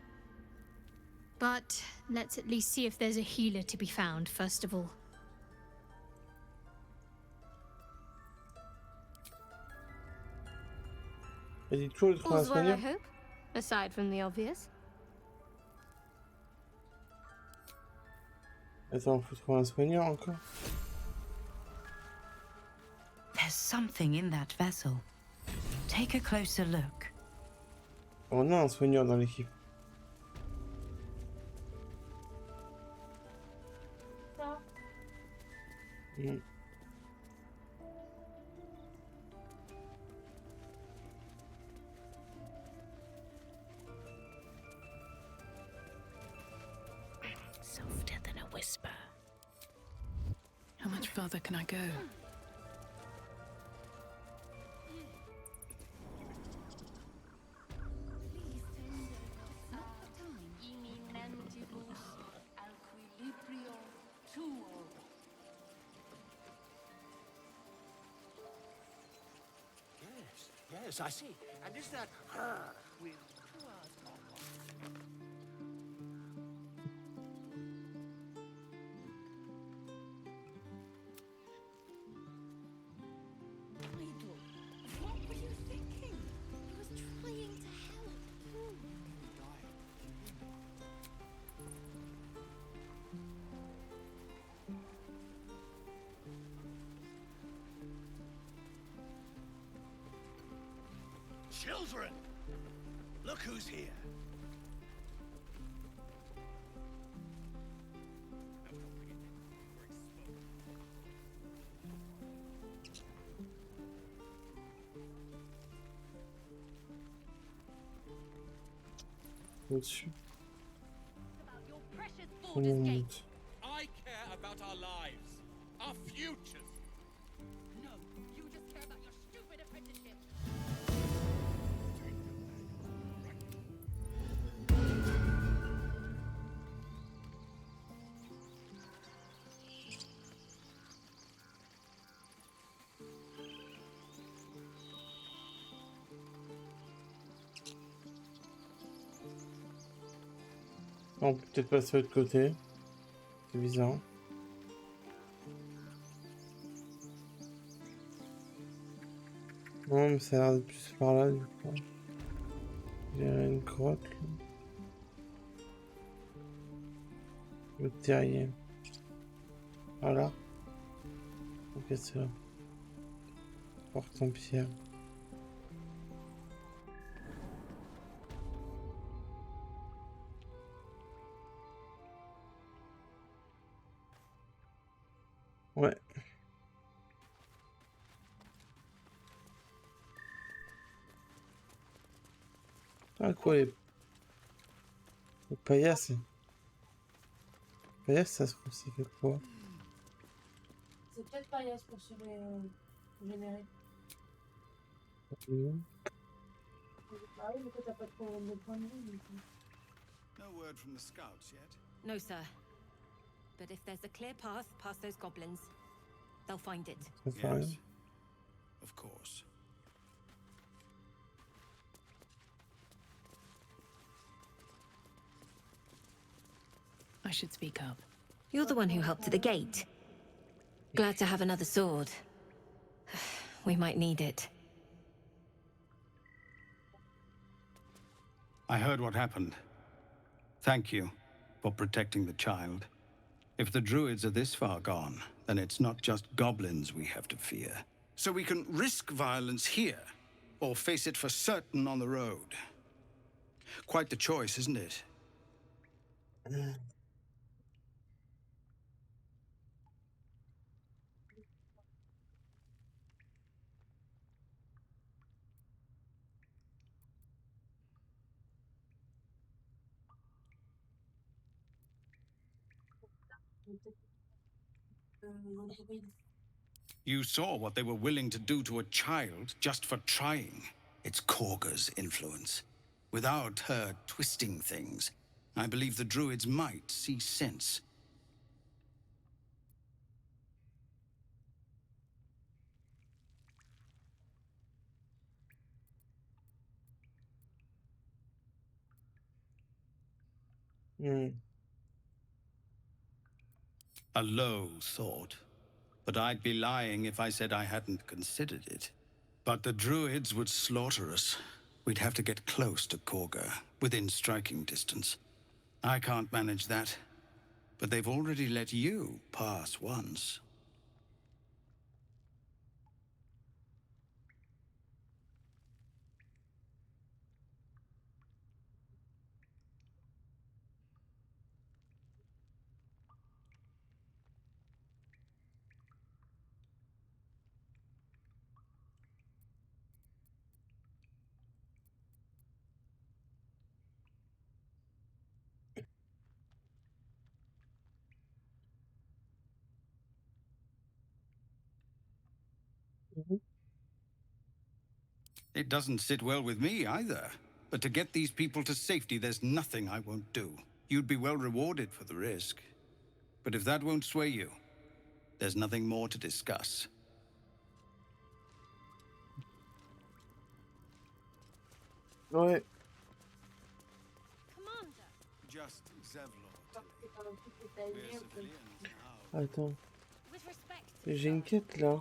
But let's at least see if there's a healer to be found, first of all. All's well, I hope, aside from the obvious. Attends, faut trouver un soigneur encore. There's something in that vessel. Take a closer look. On a un soigneur dans l'équipe. Softer than a whisper. How much further can I go? Yes, I see. And is that her with What were you thinking? I was trying to help. Children! Look who's here. Au-dessus. I care about our lives, our futures. No, you just care about your stupid apprenticeship. On peut peut-être passer de l'autre côté. C'est bizarre. Non, mais ça a l'air de plus par là, du coup. Il y a une grotte, là. Le terrier. Voilà. Ok, c'est là. Porte en pierre. Ouais. Ah quoi, les paillasses. Paillasse, ça se trouve, ça fait quoi? C'est peut-être paillasse pour se générer. Mmh. Ah oui, pourquoi t'as pas de problème de point de vue? No word from the scouts yet? No, sir. But if there's a clear path past those goblins, they'll find it. Yes, of course. I should speak up. You're the one who helped at the gate. Glad to have another sword. We might need it. I heard what happened. Thank you for protecting the child. If the druids are this far gone, then it's not just goblins we have to fear. So we can risk violence here, or face it for certain on the road. Quite the choice, isn't it? You saw what they were willing to do to a child just for trying. It's Korga's influence. Without her twisting things, I believe the druids might see sense. A low thought. But I'd be lying if I said I hadn't considered it. But the druids would slaughter us. We'd have to get close to Korga, within striking distance. I can't manage that. But they've already let you pass once. It doesn't sit well with me either. But to get these people to safety, there's nothing I won't do. You'd be well rewarded for the risk. But if that won't sway you, there's nothing more to discuss. Ouais. Just Zevlor. Attends. J'ai une quête là.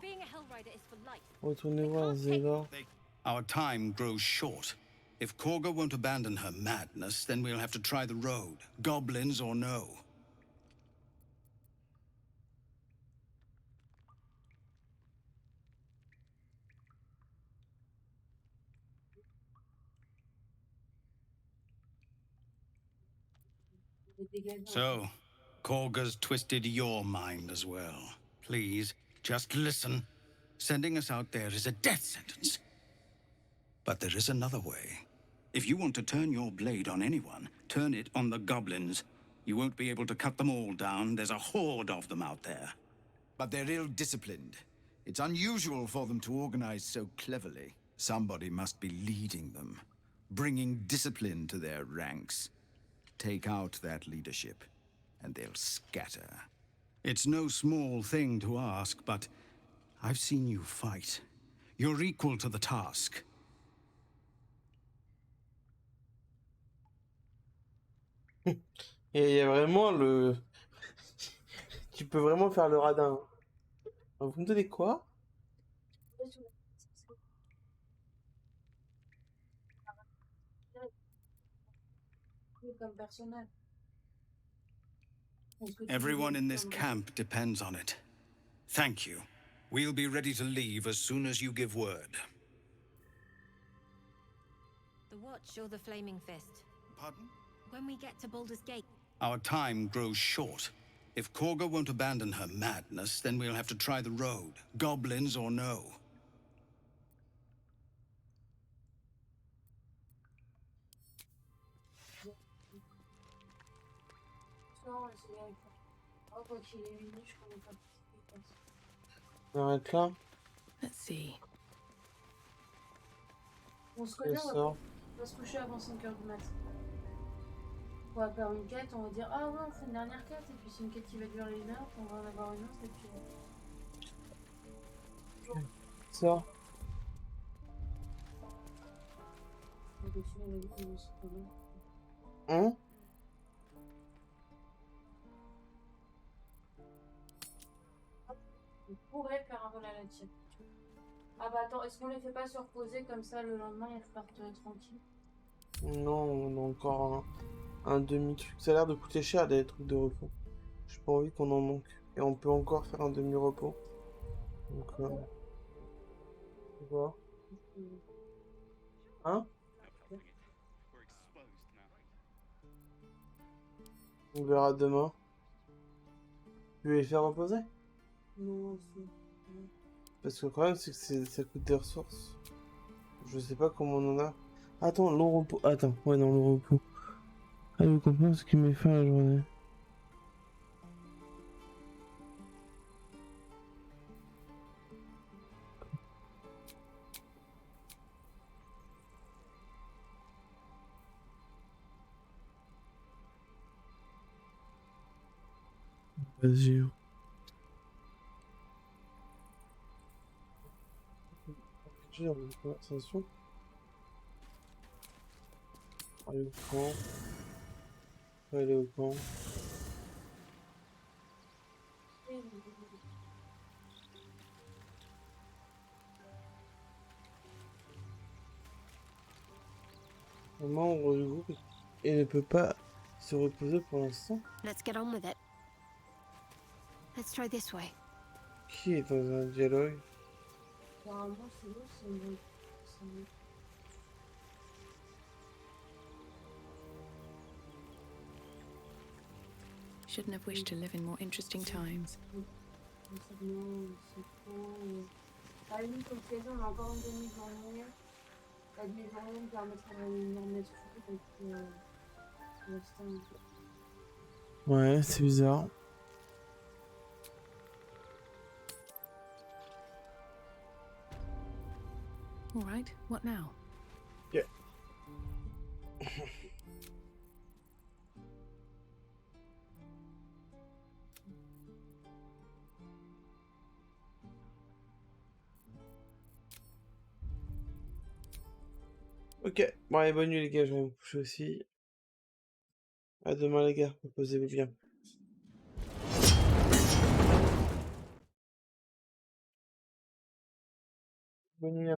Retournez voir Zéla. Our time grows short. If Korga won't abandon her madness, then we'll have to try the road, goblins or no. So, Korga's twisted your mind as well. Please, just listen. Sending us out there is a death sentence. But there is another way. If you want to turn your blade on anyone, turn it on the goblins. You won't be able to cut them all down. There's a horde of them out there. But they're ill-disciplined. It's unusual for them to organize so cleverly. Somebody must be leading them, bringing discipline to their ranks. Take out that leadership, and they'll scatter. It's no small thing to ask, but I've seen you fight. You're equal to the task. Et il y a vraiment le... Tu peux vraiment faire le radin. Vous me donnez quoi? Comme personnel. Everyone in this camp depends on it. Thank you. We'll be ready to leave as soon as you give word. The watch or the flaming fist? Pardon? When we get to Baldur's Gate. Our time grows short. If Korga won't abandon her madness, then we'll have to try the road, goblins or no. On arrête là. Let's see. On se connaît, on va se coucher avant 5h du mat. On va faire une quête, on va dire ah ouais on fait une dernière quête et puis c'est une quête qui va durer 1 heure, on va en avoir une autre et puis... Ça. Hein? On pourrait faire un vol à la tire. Ah bah attends, est-ce qu'on les fait pas se reposer comme ça le lendemain ils repartent tranquilles? Non, on a encore un demi-truc. Ça a l'air de coûter cher des trucs de repos. J'ai pas envie qu'on en manque. Et on peut encore faire un demi-repos. Donc, tu vois. Hein? On verra demain. Tu veux les faire reposer? Non, Parce que le problème c'est que ça coûte des ressources. Je sais pas comment on en a. Attends, long repos. Attends, ouais non, le repos. Ah, vous comprenez ce qui m'est fait la journée. Vas-y. J'ai une conversation. Allez au camp. Allez au camp. Membre du groupe et ne peut pas se reposer pour l'instant. Let's get on with it. Let's try this way. Qui est dans un dialogue? Apparemment c'est bon, c'est bon. Shouldn't have wished to live in more interesting times. À une comme saison, on a encore une demi-journée. La demi-journée me permettra de remettre foot et puis Ouais, c'est bizarre. All right, what now? Yeah. Ok, bon allez, bonne nuit les gars, je vais me coucher aussi. À demain les gars, reposez-vous bien. Bonne nuit.